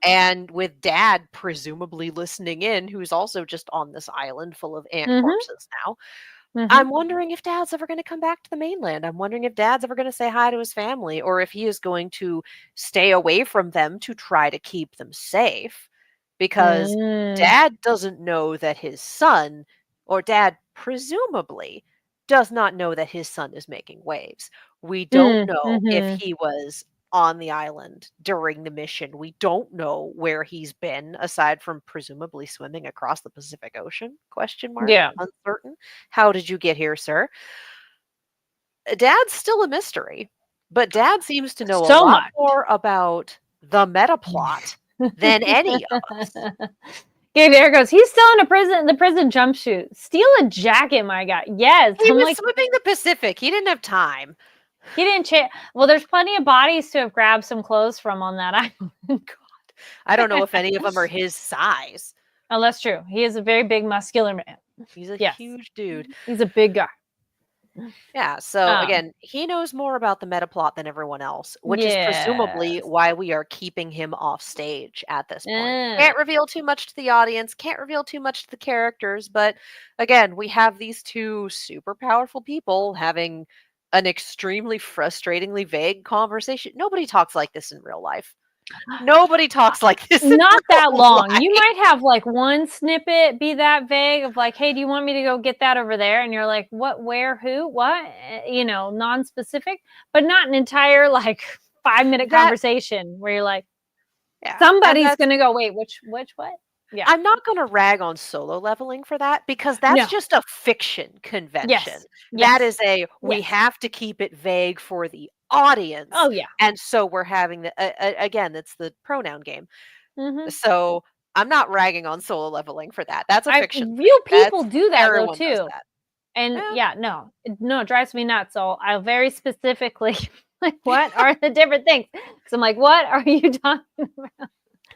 and with Dad presumably listening in, who's also just on this island full of ant corpses now. I'm wondering if Dad's ever going to come back to the mainland. I'm wondering if Dad's ever going to say hi to his family, or if he is going to stay away from them to try to keep them safe. Because Dad doesn't know that his son, or Dad presumably does not know that his son is making waves. We don't know if he was on the island during the mission. We don't know where he's been aside from presumably swimming across the Pacific Ocean? ? Yeah. Uncertain. How did you get here, sir? Dad's still a mystery, but Dad seems to know a lot more about the meta plot than any of us. Okay, there goes. He's still in the prison jumpsuit. Steal a jacket, my God. Yes. He was swimming the Pacific. He didn't have time. He didn't well, there's plenty of bodies to have grabbed some clothes from on that island. God. I don't know if any of them are his size. Oh, that's true. He is a very big, muscular man. He's a huge dude. He's a big guy. Yeah, so Um, again, he knows more about the meta plot than everyone else, which is presumably yes. why we are keeping him off stage at this point. Eh, Can't reveal too much to the audience, can't reveal too much to the characters, but again, we have these two super powerful people having an extremely frustratingly vague conversation. Nobody talks like this in real life. Nobody talks like this in not that real long. life. You might have like one snippet be that vague of like, hey, do you want me to go get that over there? And you're like, what, where, who, what? Non-specific, but not an entire like 5-minute That conversation where you're like, yeah, and somebody's that's gonna go, wait, which, what? Yeah. I'm not going to rag on Solo Leveling for that because that's No. just a fiction convention. Yes. That is we Yes. have to keep it vague for the audience. Oh yeah. And so we're having again, it's the pronoun game. Mm-hmm. So I'm not ragging on Solo Leveling for that. That's a fiction Real thing. people do that though Everyone does too. that. And Yeah. no, it drives me nuts. So I'll very specifically like, what are the different things? Because I'm like, what are you talking about?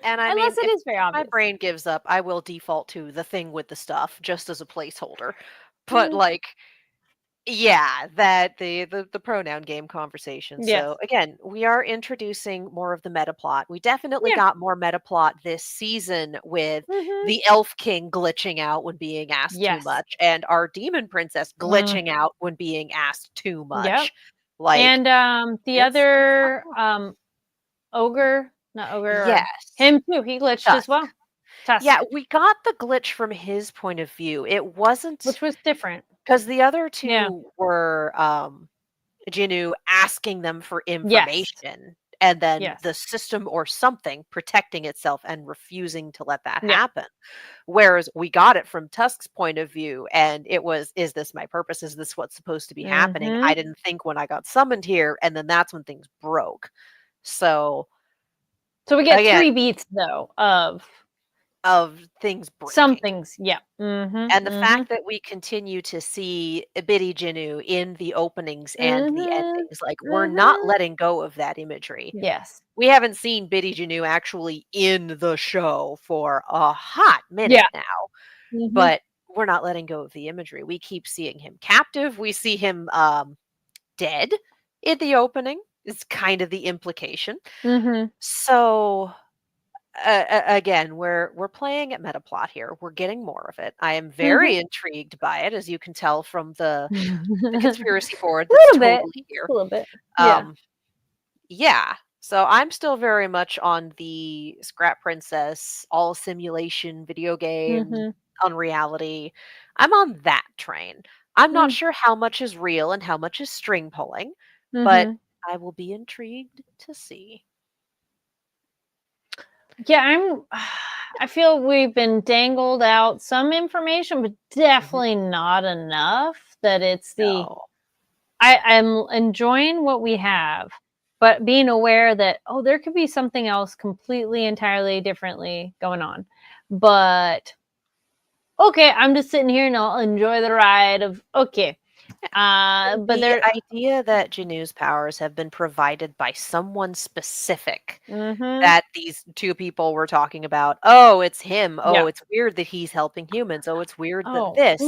And I Unless mean, it is very if my obvious. brain gives up, I will default to the thing with the stuff just as a placeholder. But Mhm. like yeah, that the pronoun game conversation. Yes. So again, we are introducing more of the meta plot. We definitely Yeah. got more meta plot this season with Mhm. the elf king glitching out when being asked too Yes. much, and our demon princess Mm. glitching out when being asked too Yep. much. Like And the it's other fun. ogre, not ogre, or Yes. him too. He glitched as well. Tusk. Tusk, Yeah, we got the glitch from his point of view. It wasn't which was different. because the other Yeah. two were Jinnu asking them for Yes. information and then Yes. the system or something protecting itself and refusing to let that Yeah. happen. Whereas we got it from Tusk's point of view and it was, is this my purpose? Is this what's supposed to be happening? Mhm. I didn't think when I got summoned here, and then that's when things broke. So we get again, 3 beats though of things breaking. some things. Yeah. Mhm. And the Mhm. fact that we continue to see Biddy Jinnu in the openings and the Mhm. endings, like we're not Mhm. letting go of that imagery. Yes. We haven't seen Biddy Jinnu actually in the show for a hot minute Yeah. now, Mhm. but we're not letting go of the imagery. We keep seeing him captive. We see him dead in the opening. It's kind of the implication. Mhm. So again, we're playing at meta plot here. We're getting more of it. I am very intrigued by it, as you can tell from the conspiracy board A that's little bit. totally here. A little bit. Yeah. Yeah. So I'm still very much on the Scrap Princess, all simulation video game, Mhm. unreality. I'm on that train. I'm not Mm. sure how much is real and how much is string pulling, but Mhm. I will be intrigued to see. Yeah, I feel we've been dangled out some information, but definitely not enough that it's the No. I'm enjoying what we have, but being aware that there could be something else completely entirely differently going on. But okay, I'm just sitting here and I'll enjoy the ride of okay. But The there idea that Janu's powers have been provided by someone specific, Mhm. that these two people were talking about, oh, it's him. Yeah. Oh, it's weird that he's helping humans. Oh, it's weird that Oh. this.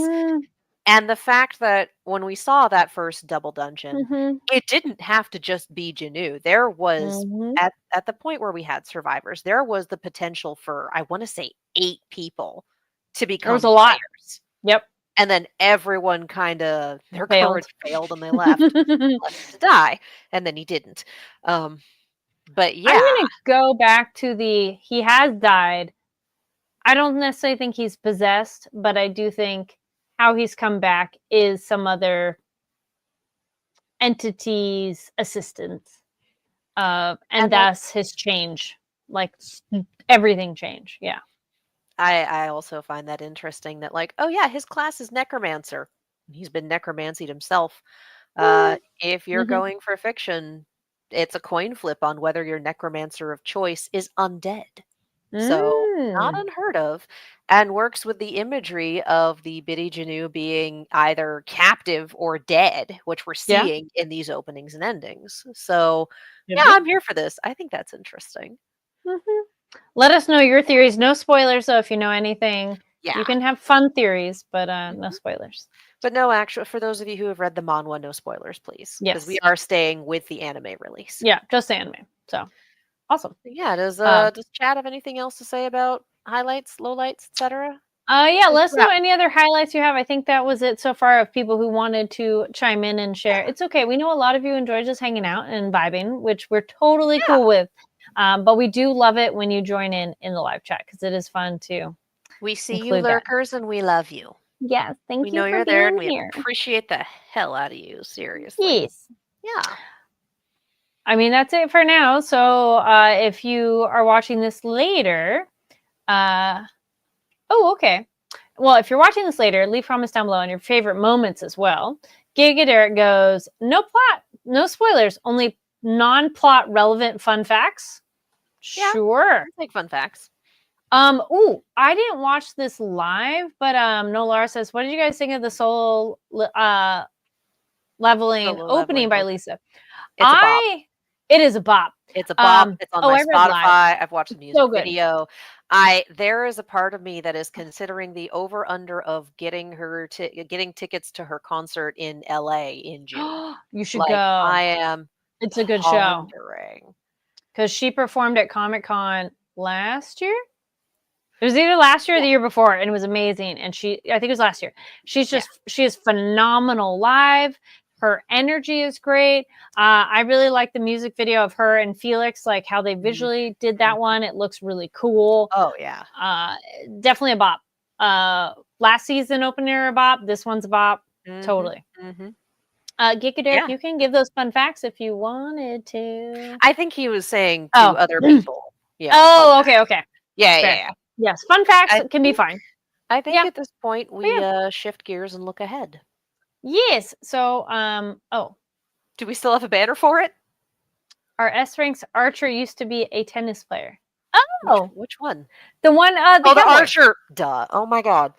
And the fact that when we saw that first double dungeon, Mhm. it didn't have to just be Janu. There was, Mhm. at the point where we had survivors, there was the potential for, I want to say, 8 people to There was become a lot. players. Yep. And then everyone kind of, their Failed. courage failed and they left. Left to die, and then he didn't. But yeah, I'm gonna go back to he has died. I don't necessarily think he's possessed, but I do think how he's come back is some other entity's assistance. And and thus his change. Like everything changed. Yeah. I also find that interesting that like, oh yeah, his class is necromancer. He's been necromancied himself. If you're Mhm. going for fiction, it's a coin flip on whether your necromancer of choice is undead. So not Mm. unheard of, and works with the imagery of the Biddy Janu being either captive or dead, which we're Yeah. seeing in these openings and endings. So Yep, yeah, yep. I'm here for this. I think that's interesting. Mhm. Let us know your theories. No spoilers, though, if you know anything. Yeah. You can have fun theories, but no spoilers. But no, actually, for those of you who have read the manhwa, no spoilers, please. Because we Yes. are staying with the anime release. Yeah, just the anime. So awesome. Yeah, does Chad have anything else to say about highlights, lowlights, etc.? Yeah, let us know wrap. any other highlights you have. I think that was it so far of people who wanted to chime in and share. It's okay. We know a lot of you enjoy just hanging out and vibing, which we're totally cool with. But we do love it when you join in the live chat because it is fun too. We see you lurkers and we love you. Yes, thank We you know for you're there and being we here. appreciate the hell out of you, seriously. Yes. Yeah. I mean, that's it for now. So if you are watching this later, okay. Well, if you're watching this later, leave comments down below on your favorite moments as well. Giga Derek goes, no plot, no spoilers, only non-plot relevant fun facts. Yeah, Sure. like fun facts. I didn't watch this live, but No Lara says, what did you guys think of the soul leveling opening by Lisa? It's a bop. It is a bop. It's a bop. It's on my Spotify. I've watched the music video. There is a part of me that is considering the over under of getting tickets to her concert in LA in June. You should go. It's a good show. Because she performed at Comic-Con last year. It was either last year or the year before, and it was amazing. And I think it was last year. She is phenomenal live. Her energy is great. I really like the music video of her and Felix, like how they visually did that one. It looks really cool. Oh, yeah. Definitely a bop. Last season opener a bop. This one's a bop. Totally. Giga Derek, you can give those fun facts if you wanted to. I think he was saying to other people. Yeah. Oh, okay. Yeah. Yes, fun facts can be fine. I think at this point we shift gears and look ahead. Yes. So, do we still have a banner for it? Our S ranks archer used to be a tennis player. Oh, which one? The one. The archer. Duh. Oh my God.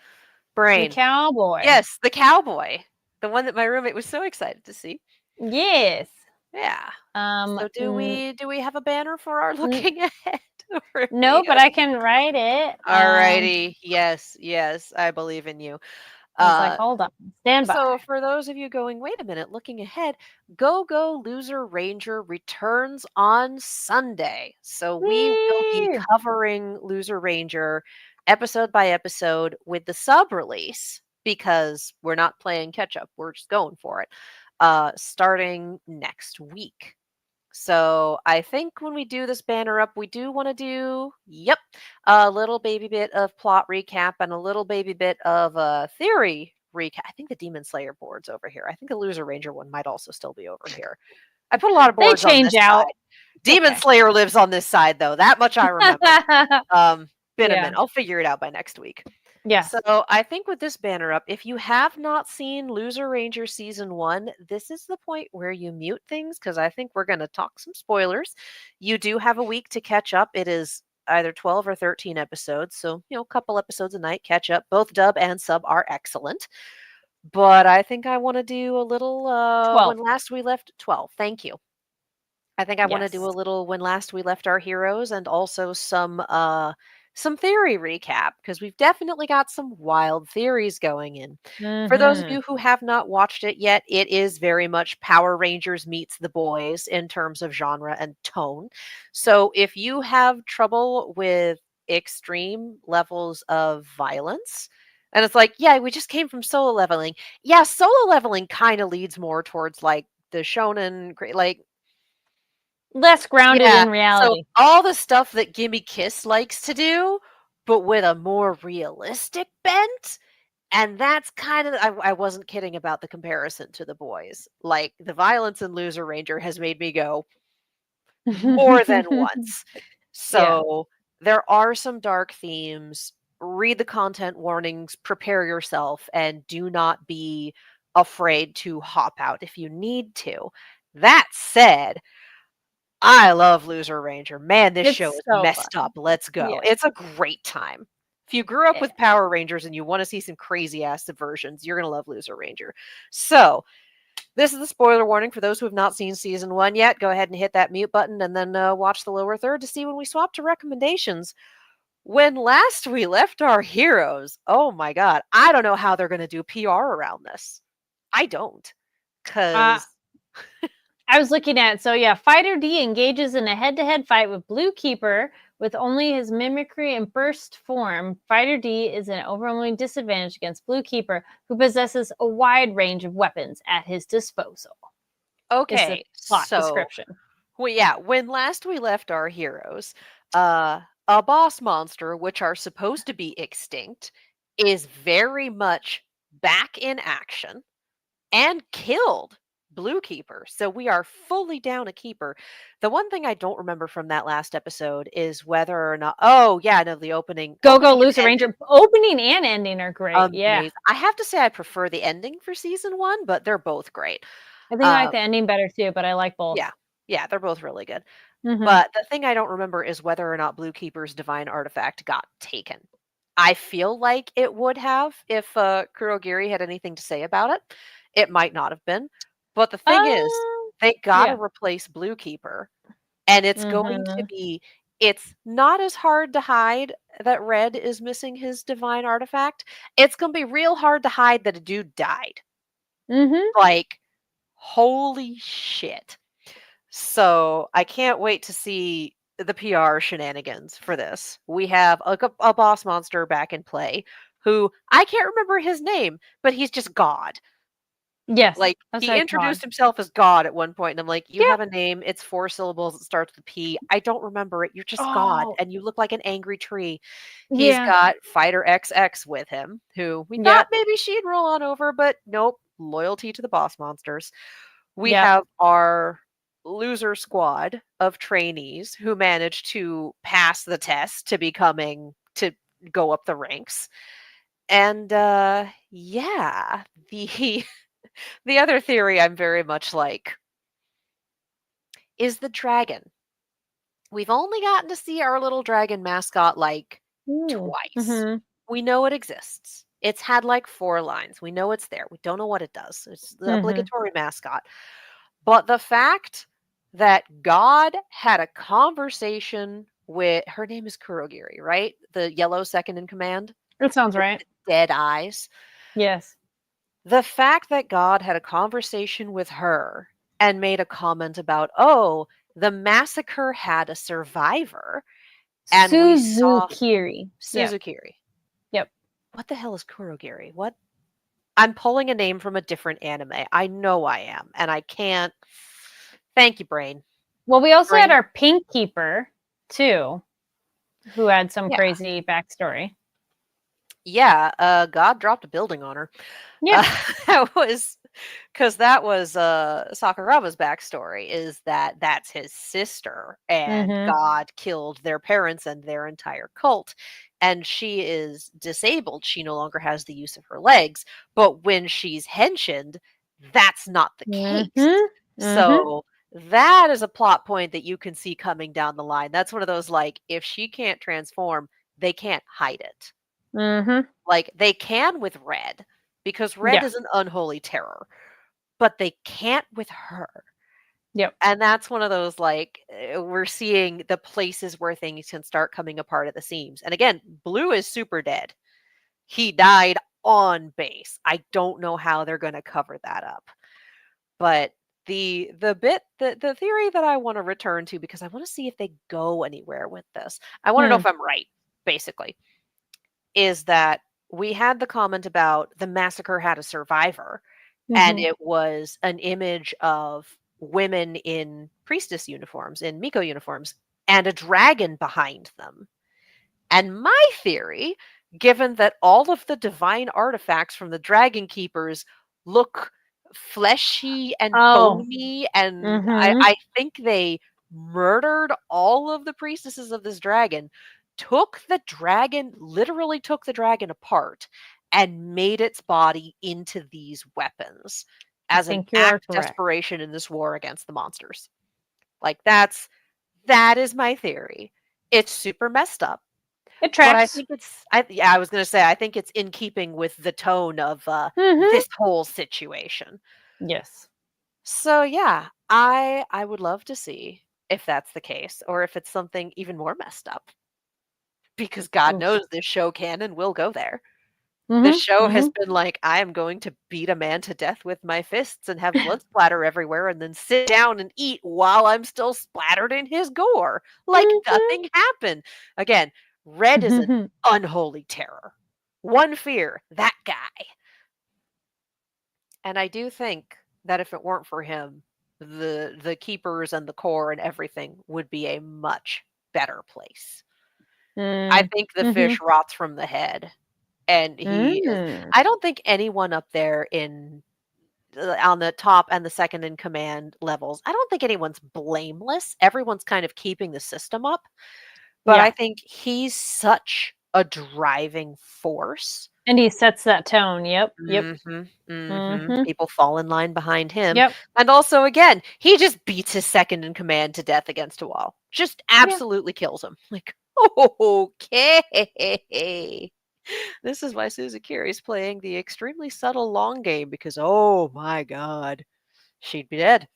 Brain. The cowboy. Yes, the cowboy. The one that my roommate was so excited to see. Yes. Yeah. So do we have a banner for our looking ahead? No, but I can write it. Alrighty. Yes. I believe in you. I was like, hold on. Stand by. So for those of you going, wait a minute, looking ahead, Go Loser Ranger returns on Sunday. So we will be covering Loser Ranger episode by episode with the sub release because we're not playing catch up. We're just going for it. Starting next week. So I think when we do this banner up, we do want to do, a little baby bit of plot recap and a little baby bit of theory recap. I think the Demon Slayer board's over here. I think the Loser Ranger one might also still be over here. I put a lot of boards on this side. Demon Slayer lives on this side, though. That much I remember. Been a minute. I'll figure it out by next week. Yeah. So I think with this banner up, if you have not seen Loser Ranger Season 1, this is the point where you mute things because I think we're going to talk some spoilers. You do have a week to catch up. It is either 12 or 13 episodes. So, a couple episodes a night, catch up. Both dub and sub are excellent. But I think I want to do a little 12. When Last We Left 12. Thank you. I think I want to do a little When Last We Left Our Heroes and also some theory recap because we've definitely got some wild theories going in. For those of you who have not watched it yet, it is very much Power Rangers meets The Boys in terms of genre and tone. So if you have trouble with extreme levels of violence, and it's like, we just came from solo leveling. Yeah, solo leveling kind of leads more towards like the shonen, like less grounded in reality. So all the stuff that Gimme Kiss likes to do, but with a more realistic bent. And that's kind of, I wasn't kidding about the comparison to The Boys. Like the violence in Loser Ranger has made me go more than once. So there are some dark themes. Read the content warnings, prepare yourself, and do not be afraid to hop out if you need to. That said, I love Loser Ranger. Man, this show is messed up. Let's go. Yeah. It's a great time. If you grew up with Power Rangers and you want to see some crazy ass subversions, you're going to love Loser Ranger. So, this is the spoiler warning for those who have not seen season 1 yet. Go ahead and hit that mute button and then watch the lower third to see when we swap to recommendations. when last we left our heroes, oh my god, I don't know how they're going to do PR around this. I don't. Uh, Because, I was looking at, so yeah, Fighter D engages in a head-to-head fight with Blue Keeper with only his mimicry and burst form. Fighter D is an overwhelming disadvantage against Blue Keeper, who possesses a wide range of weapons at his disposal. Is the okay, plot so, description. well, yeah, when last we left our heroes, a boss monster, which are supposed to be extinct, is very much back in action and killed Blue Keeper. So we are fully down a keeper. The one thing I don't remember from that last episode is whether or not. Oh yeah, no, the opening. Go Opening and Loser ending, Ranger. Opening and ending are great. Yeah. amazing. I have to say I prefer the ending for season 1, but they're both great. I think I like Uh, the ending better too, but I like both. yeah, yeah, they're both really good. Mhm. But the thing I don't remember is whether or not Blue Keeper's divine artifact got taken. I feel like it would have if Kurogiri had anything to say about it. It might not have been. But the thing is, they got to yeah. replace Blue Keeper. And it's going to Mhm. be, it's not as hard to hide that Red is missing his divine artifact. It's going to be real hard to hide that a dude died. Mhm. Like, holy shit. So I can't wait to see the PR shenanigans for this. We have a boss monster back in play who I can't remember his name, but he's just God. Yes. Like, That's he like introduced Todd. himself as God at one point, and I'm like, you Yeah. have a name, it's 4 syllables, it starts with P. I don't remember it. You're just God, Oh. and you look like an angry tree. He's Yeah. got Fighter XX with him, who we Yep. thought maybe she'd roll on over, but nope, loyalty to the boss monsters. We Yep. have our loser squad of trainees who managed to pass the test to go up the ranks. And yeah, the the other theory I'm very much like is the dragon. We've only gotten to see our little dragon mascot like Ooh. twice. Mhm. We know it exists. It's had like 4 lines. We know it's there. We don't know what it does. It's the Mhm. obligatory mascot. But the fact that God had a conversation with, her name is Kurogiri, right? The yellow second in command That sounds with right. the dead eyes. Yes. The fact that God had a conversation with her and made a comment about, oh, the massacre had a survivor, and we saw Suzukiri. Yep. Suzukiri. Yep. What the hell is Kurogiri? What? I'm pulling a name from a different anime. I know I am, and I can't. Thank you, brain. Well, we also had Brain. our Pink Keeper too, who had some Yeah. crazy backstory. Yeah, God dropped a building on her. Yeah. That was because that was Sakuraga's backstory is that that's his sister, and Mhm. God killed their parents and their entire cult. And she is disabled. She no longer has the use of her legs. But when she's henshined, that's not the case. Mhm. Mhm. So that is a plot point that you can see coming down the line. That's one of those like, if she can't transform, they can't hide it. Mhm. Like, they can with Red, because Red Yeah. is an unholy terror, but they can't with her. Yep. And that's one of those, like, we're seeing the places where things can start coming apart at the seams. And again, Blue is super dead. He died on base. I don't know how they're going to cover that up. But the theory that I want to return to, because I want to see if they go anywhere with this. I want to know if I'm right, basically, is that we had the comment about the massacre had a survivor, and Mhm. it was an image of women in priestess uniforms, in Miko uniforms, and a dragon behind them. And my theory, given that all of the divine artifacts from the Dragon Keepers look fleshy and Oh. bony, and Mhm. I think they murdered all of the priestesses of this dragon, literally took the dragon apart, and made its body into these weapons I as an think you are act of correct. desperation in this war against the monsters. Like, that is my theory. It's super messed up. It But I tracks. think I was gonna say, I think it's in keeping with the tone of, Mhm. this whole situation. Yes. So, yeah, I would love to see if that's the case, or if it's something even more messed up. because God Oof. knows this show can and will go there. Mhm, This show has mhm. been like, I am going to beat a man to death with my fists and have blood splatter everywhere and then sit down and eat while I'm still splattered in his gore. Like nothing happened. Again, Red is an Mhm. unholy terror. One fear, that guy. And I do think that if it weren't for him, the keepers and the core and everything would be a much better place. I Mm, think the fish mhm. rots from the head, and he is. Mm. I don't think anyone up there on the top and the second in command levels, I don't think anyone's blameless. Everyone's kind of keeping the system up, but I Yeah, think he's such a driving force. and he sets that tone. Yep, yep. Mhm, mhm. Mhm. People fall in line behind him, Yep. and also, again, he just beats his second in command to death against a wall. Just Yeah. absolutely kills him. Like, okay. This is why Susie Carey's playing the extremely subtle long game because, oh my god, she'd be dead.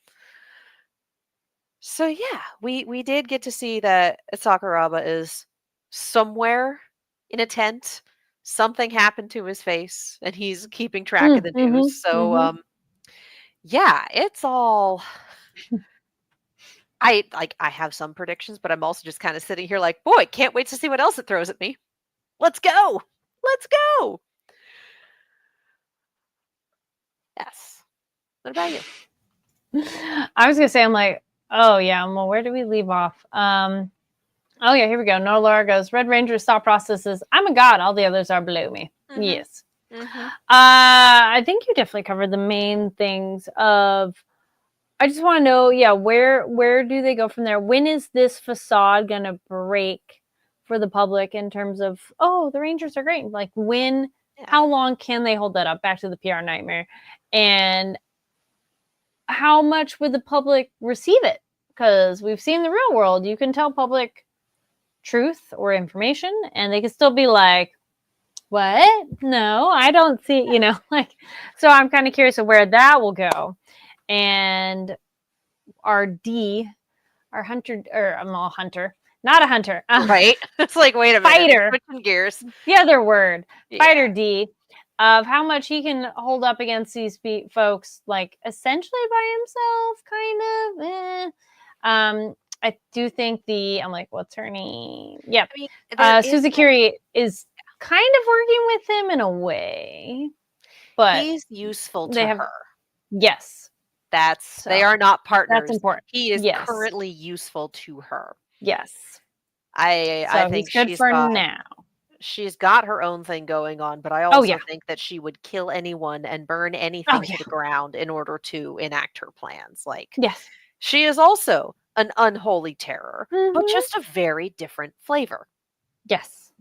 So yeah, we did get to see that Sakuraba is somewhere in a tent. Something happened to his face, and he's keeping track of Mm, the news. mhm, So mhm. yeah, it's all I have some predictions, but I'm also just kind of sitting here like, boy, can't wait to see what else it throws at me. Let's go. Let's go. Yes. What about you? I was gonna say, I'm like, oh yeah, well, where do we leave off? Oh yeah, here we go. No Laura goes, Red Ranger's thought process is, I'm a god, all the others are below me. Mhm. Yes. Mhm. I think you definitely covered the main things of, I just want to know, yeah, where do they go from there? When is this facade gonna break for the public in terms of, oh, the Rangers are great? Like when, Yeah. how long can they hold that up? Back to the PR nightmare. And how much would the public receive it? Because we've seen the real world, you can tell public truth or information, and they can still be like, "What? No, I don't see." Like. So I'm kind of curious of where that will go. And our D, our hunter, or I'm all hunter, not a hunter, Right? It's like, wait a minute, we're fighter. switching gears. The other word, fighter Yeah. D, of how much he can hold up against these folks, like essentially by himself, kind of. I do think I'm like, what's her name? Yep. I mean, there is Suzukiri is kind of working with him in a way, but he's useful they to have, her. yes. They So are not that's partners. important. He is Yes. currently useful to her. Yes. I So think he's good for now. she's got her own thing going on, but I Oh, also yeah. think that she would kill anyone and burn Oh, anything to yeah. the ground in order to enact her plans. Like, Yes. she is also an unholy terror, but Mhm. just a very different flavor. Yes.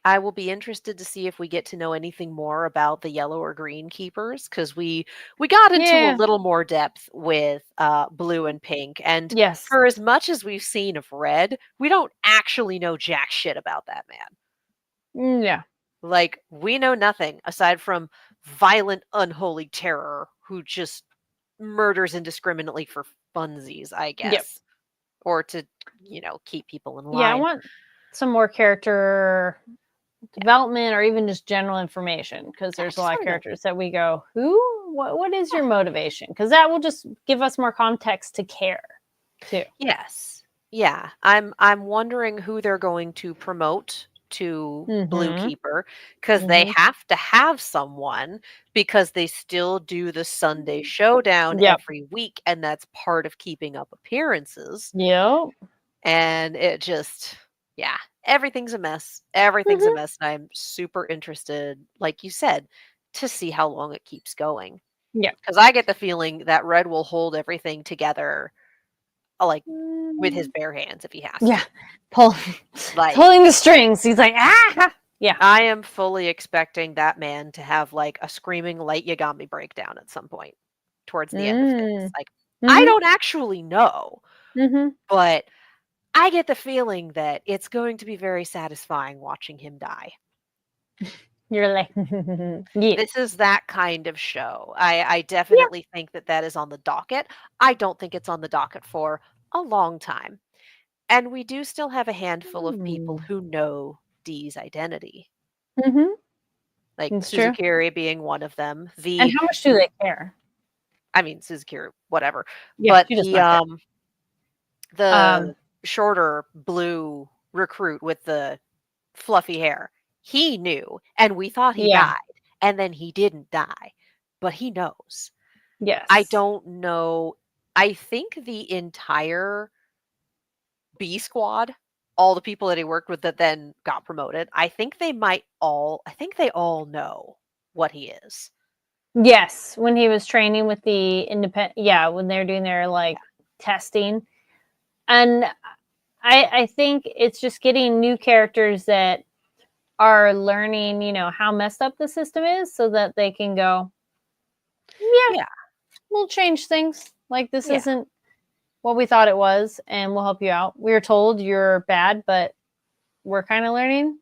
I will be interested to see if we get to know anything more about the yellow or green keepers, because we got into a Yeah. little more depth with blue and pink, and Yes. for as much as we've seen of red, we don't actually know jack shit about that man. Yeah. Like, we know nothing aside from violent, unholy terror who just murders indiscriminately for funsies, I Yep. guess, or to keep people in Yeah, I line. want some more character development or even just general information, because I there's a just lot of wanna know. characters that we go, who? What is your motivation? Because that will just give us more context to care too. Yes. Yeah. I'm wondering who they're going to promote to Blue Mm-hmm. Keeper, because they have to have someone, because they still do the Sunday showdown Yep. every week, and that's part of keeping up appearances. Yep. And it just, yeah, everything's a mess. Everything's a mess. And I'm super interested, like you said, to see how long it keeps going. Yep. Because I get the feeling that Red will hold everything together, like with his bare hands if he has Yeah. to. Like, Pulling the strings. He's like, ah. Yeah. I am fully expecting that man to have like a screaming light Yagami breakdown at some point towards the end of things. Like, I don't actually know, but I get the feeling that it's going to be very satisfying watching him die. You're like, yeah. This is that kind of show. I definitely think that is on the docket. I don't think it's on the docket for a long time. And we do still have a handful of people who know D's identity. Mm-hmm. Like It's true. Suzukiri being one of them. And how much do they care? I mean, Suzukiri, whatever. Yeah, But she does not care. the shorter blue recruit with the fluffy hair, he knew, and we thought he Yeah. died, and then he didn't die, but he knows. Yes. I don't know. I think the entire B squad, all the people that he worked with that then got promoted, I think they all know what he is. Yes, when he was training with the independent, when they're doing their like testing, and I think it's just getting new characters that are learning, how messed up the system is, so that they can go, Yeah. we'll change things. Like this Yeah. isn't what we thought it was, and we'll help you out. We were told you're bad, but we're kind of learning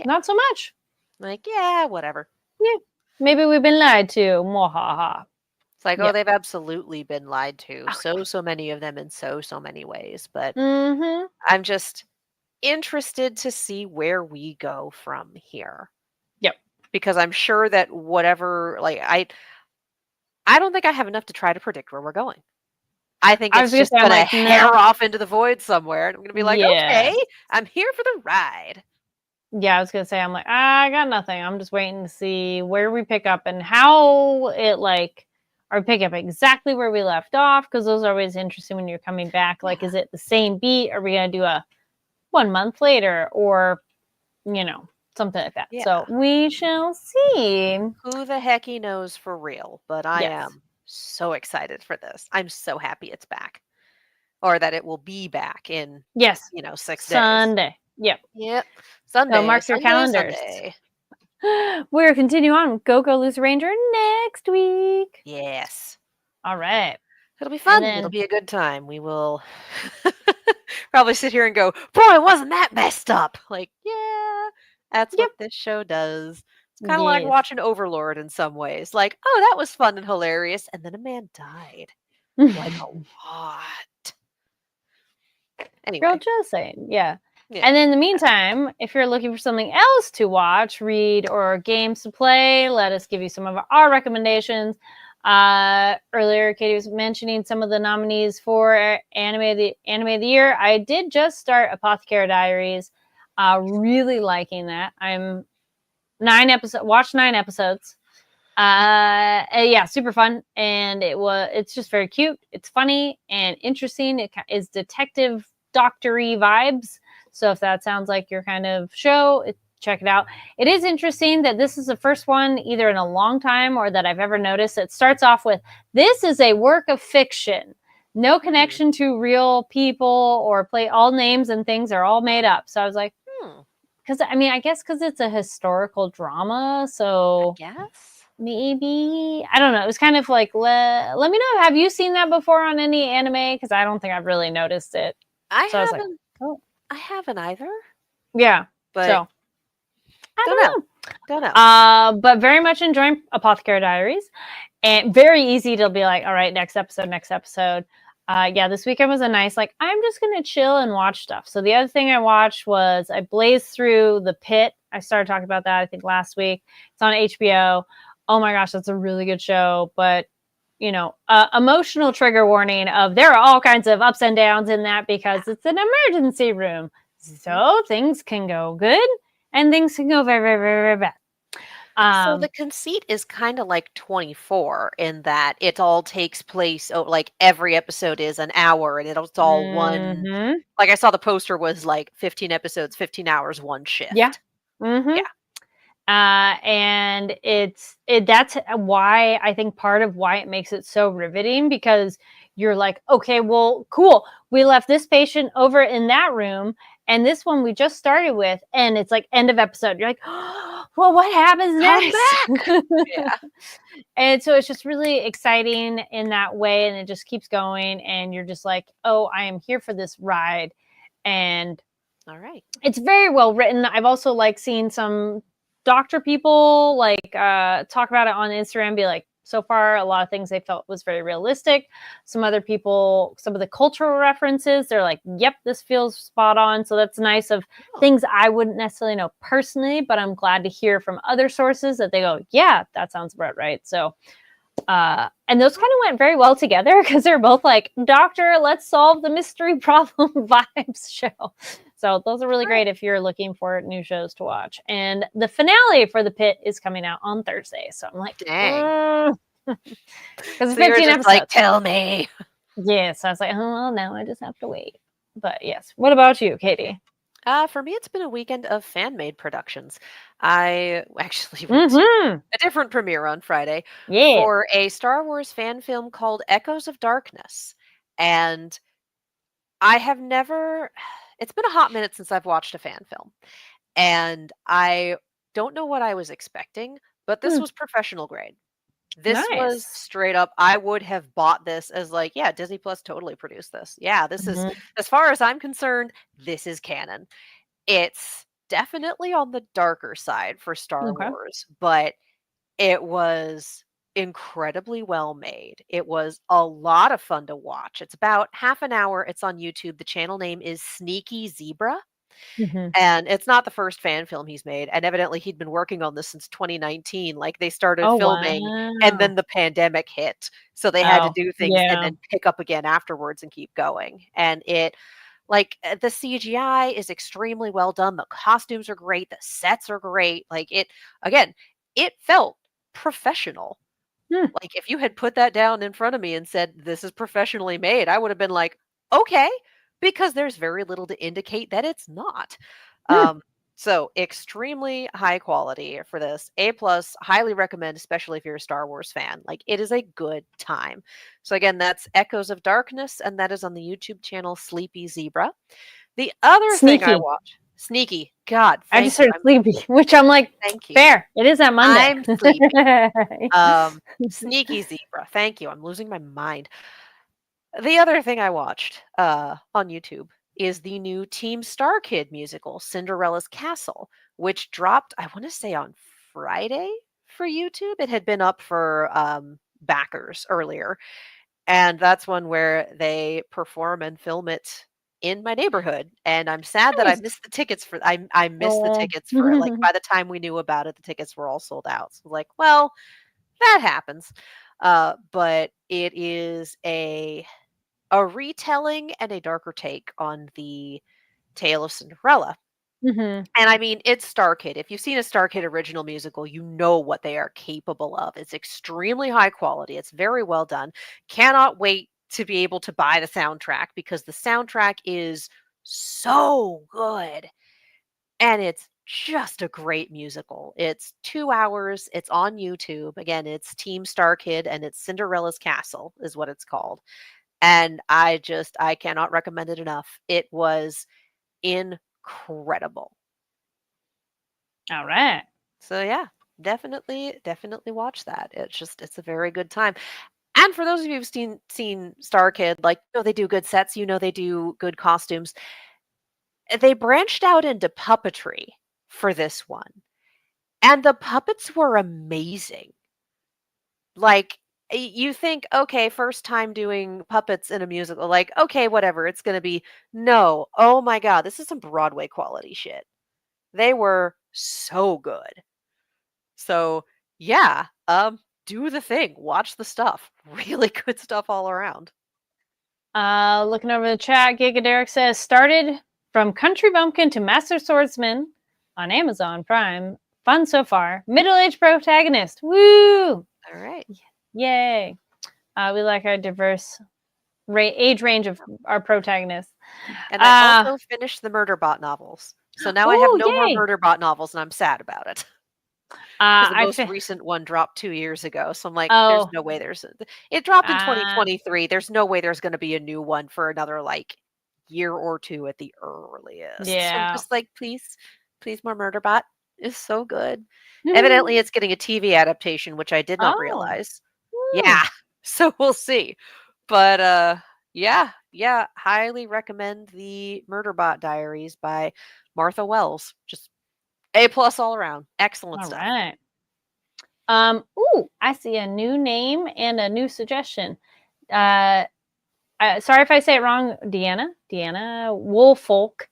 not so much. Like, yeah, whatever. Yeah, maybe we've been lied to. Mwahaha. It's like, Yeah. oh, they've absolutely been lied to. So many of them in so many ways. But Mm-hmm. I'm just interested to see where we go from here. Yep. Because I'm sure that whatever, like, I don't think I have enough to try to predict where we're going. I think it's just going to hair off into the void somewhere. And I'm going to be like, okay, I'm here for the ride. Yeah, I was going to say, I'm like, I got nothing. I'm just waiting to see where we pick up and how it or pick up exactly where we left off. Because those are always interesting when you're coming back. Like, is it the same beat? Are we going to do a 1 month later? Or, something like that. Yeah. So we shall see. Who the heck he knows for real. But I am so excited for this. I'm so happy it's back. Or that it will be back in 6 days. Sunday. Yep. Sunday. So mark your calendars. We're continuing on with Go Lose Ranger next week. Yes. All right. It'll be fun. It'll be a good time. We will probably sit here and go, boy, wasn't that messed up? Like, yeah, that's what this show does. It's kind of like watching Overlord in some ways. Like, oh, that was fun and hilarious. And then a man died. Like a lot. Anyway. Girl, just saying. Yeah. And in the meantime, if you're looking for something else to watch, read, or games to play, let us give you some of our recommendations. Earlier, Katie was mentioning some of the nominees for anime of the year. I did just start Apothecary Diaries. Really liking that. I'm watched 9 episodes. Super fun, and it's just very cute. It's funny and interesting. It is detective doctory vibes. So if that sounds like your kind of show, check it out. It is interesting that this is the first one either in a long time or that I've ever noticed. It starts off with, this is a work of fiction. No connection to real people or play. All names and things are all made up. So I was like, because I guess because it's a historical drama. So I guess. Maybe. I don't know. It was kind of like, let me know. Have you seen that before on any anime? Because I don't think I've really noticed it. I haven't either. Yeah. But so I don't know. But very much enjoying Apothecary Diaries. And very easy to be like, all right, next episode. This weekend was a nice, I'm just going to chill and watch stuff. So the other thing I watched was I blazed through The Pit. I started talking about that, I think, last week. It's on HBO. Oh my gosh, that's a really good show. But, emotional trigger warning of there are all kinds of ups and downs in that because it's an emergency room. So things can go good and things can go very, very, very, very bad. So the conceit is kind of like 24 in that it all takes place, every episode is an hour and it's all one. Like I saw the poster was 15 episodes, 15 hours, one shift. Yeah. Mm-hmm. Yeah. And that's why I think part of why it makes it so riveting, because you're like, okay, well, cool. We left this patient over in that room and this one we just started with, and it's end of episode. You're like, oh, well, what happens next? Yeah. And so it's just really exciting in that way. And it just keeps going. And you're just like, oh, I am here for this ride. And all right. It's very well written. I've also seen some doctor people talk about it on Instagram, be like, so far. A lot of things they felt was very realistic. Some other people, some of the cultural references, they're like, yep, this feels spot on. So that's nice of things I wouldn't necessarily know personally, but I'm glad to hear from other sources that they go, yeah, that sounds about right. So and those kind of went very well together because they're both like, doctor, let's solve the mystery problem vibes show. So those are really great if you're looking for new shows to watch. And the finale for The Pit is coming out on Thursday. So I'm like, Dang. because it's So you're 15 just episodes. like, tell me. Yeah, so I was like, oh, well, now I just have to wait. But yes, what about you, Katie? For me, it's been a weekend of fan-made productions. I actually went to Mm-hmm. a different premiere on Friday Yeah. for a Star Wars fan film called Echoes of Darkness. And I have never, it's been a hot minute since I've watched a fan film. And I don't know what I was expecting, but this was professional grade. This was Nice. straight up, I would have bought this as like, yeah, Disney Plus totally produced this. Yeah, this is, Mhm. as far as I'm concerned, this is canon. It's definitely on the darker side for Star Okay. Wars, but it was incredibly well made. It was a lot of fun to watch. It's about half an hour. It's on YouTube. The channel name is Sneaky Zebra. Mm-hmm. And it's not the first fan film he's made. And evidently he'd been working on this since 2019. Like they started Oh, filming and wow. then the pandemic hit. So they had to Oh, do things and yeah. then pick up again afterwards and keep going. And the CGI is extremely well done. The costumes are great. The sets are great. Again, it felt professional. Hmm. Like if you had put that down in front of me and said, this is professionally made, I would have been like, okay, because there's very little to indicate that it's not. Hmm. So extremely high quality for this. A plus, highly recommend, especially if you're a Star Wars fan. Like it is a good time. So again, that's Echoes of Darkness, and that is on the YouTube channel Sleepy Zebra. The other thing I Sneaky. watch, Sneaky. God, I just thank you. heard sleepy, which I'm like, Thank you. fair. It is that Monday. I'm sleepy. Sneaky Zebra. Thank you. I'm losing my mind. The other thing I watched on YouTube is the new Team Star Kid musical, Cinderella's Castle, which dropped, I want to say, on Friday for YouTube. It had been up for backers earlier. And that's one where they perform and film it in my neighborhood. And I'm sad that I Nice. missed the tickets for I missed the Oh. tickets for it. Like by the time we knew about it, the tickets were all sold out. So like, well, that happens. But it is a retelling and a darker take on the tale of Cinderella. Mhm. And I mean, it's Star Kid. If you've seen a Star Kid original musical, you know what they are capable of. It's extremely high quality. It's very well done. Cannot wait to be able to buy the soundtrack because the soundtrack is so good. And it's just a great musical. It's 2 hours. It's on YouTube. Again, it's Team Star Kid and it's Cinderella's Castle is what it's called. And I cannot recommend it enough. It was incredible. All right. So yeah, definitely watch that. It's a very good time. And for those of you who've seen Star Kid, like they do good sets, they do good costumes. They branched out into puppetry for this one. And the puppets were amazing. Like you think, okay, first time doing puppets in a musical, like, okay, whatever, it's gonna be no. Oh my god, this is some Broadway quality shit. They were so good. So yeah, do the thing, watch the stuff. Really good stuff all around. Looking over the chat, Giga Derek says, started from Country Bumpkin to Master Swordsman on Amazon Prime. Fun so far. Middle-aged protagonist. Woo! All right. Yay. We like our diverse age range of our protagonists. And I also finished the Murderbot novels. So now I have no more yay. Murderbot novels, and I'm sad about it. Because the most recent one dropped 2 years ago. So I'm like, there's no way it dropped in 2023. There's no way there's going to be a new one for another year or two at the earliest. Yeah. So I'm just like, please more Murderbot. Is so good. Evidently it's getting a TV adaptation, which I did not realize. Yeah. So we'll see. But yeah, highly recommend the Murderbot Diaries by Martha Wells. Just A+ all around. Excellent stuff. All right. Ooh, I see a new name and a new suggestion. Sorry if I say it wrong, Deanna Woolfolk.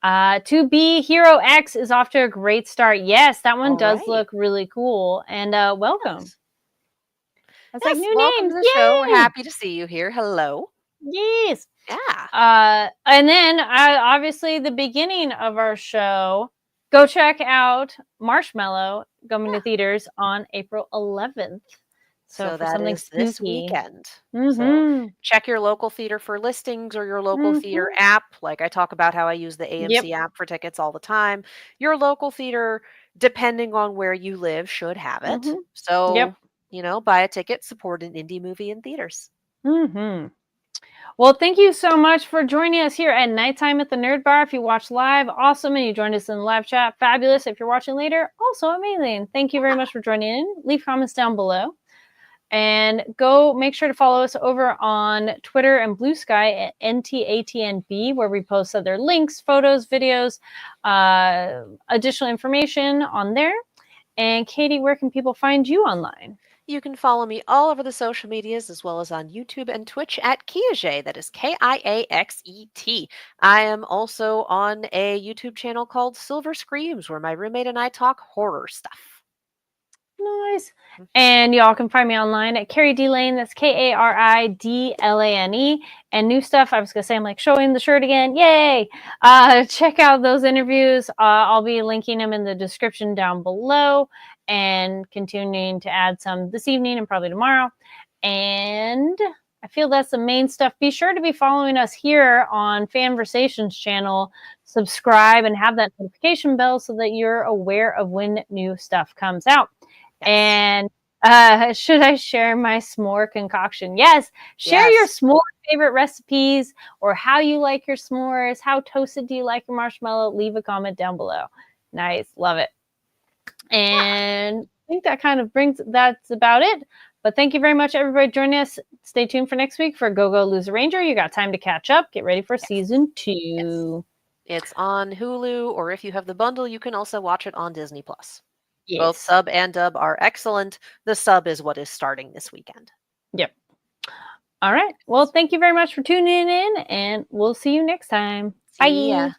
To Be Hero X is off to a great start. Yes, that one All does right. look really cool. And welcome. Yes. That's Yes, like new welcome names. to the show. We're Yay! happy to see you here. Hello. Yes. Yeah. And then obviously the beginning of our show, go check out Marshmallow coming to theaters on April 11th. So for that something is this spooky. weekend. So Mm-hmm. check your local theater for listings or your local theater app. Like I talk about how I use the AMC app for tickets all the time. Your local theater, depending on where you live, should have it. Mm-hmm. So, Yep. buy a ticket, support an indie movie in theaters. Mm-hmm. Well, thank you so much for joining us here at Nighttime at the Nerd Bar. If you watch live, awesome. And you joined us in the live chat, fabulous. If you're watching later, also amazing. Thank you very much for joining in. Leave comments down below. And go make sure to follow us over on Twitter and Blue Sky at NTATNB, where we post other links, photos, videos, additional information on there. And Katie, where can people find you online? You can follow me all over the social medias as well as on YouTube and Twitch at Kiaxet. That is Kiaxet. I am also on a YouTube channel called Silver Screams, where my roommate and I talk horror stuff. Nice. And y'all can find me online at Carrie D Lane. That's KARIDLANE. And new stuff, I was going to say, I'm like showing the shirt again. Yay. Check out those interviews. I'll be linking them in the description down below and continuing to add some this evening and probably tomorrow. And I feel that's the main stuff. Be sure to be following us here on Fanversations channel. Subscribe and have that notification bell so that you're aware of when new stuff comes out. And should I share my s'more concoction? Yes. Share your s'more favorite recipes or how you like your s'mores. How toasted do you like your marshmallow? Leave a comment down below. Nice. Love it. And I think that kind of that's about it. But thank you very much, everybody, joining us. Stay tuned for next week for Go Go Lose a Ranger. You got time to catch up. Get ready for season 2. Yes. It's on Hulu, or if you have the bundle, you can also watch it on Disney+. Yes. Both sub and dub are excellent. The sub is what is starting this weekend. Yep. All right. Well, thank you very much for tuning in, and we'll see you next time. See ya. Bye.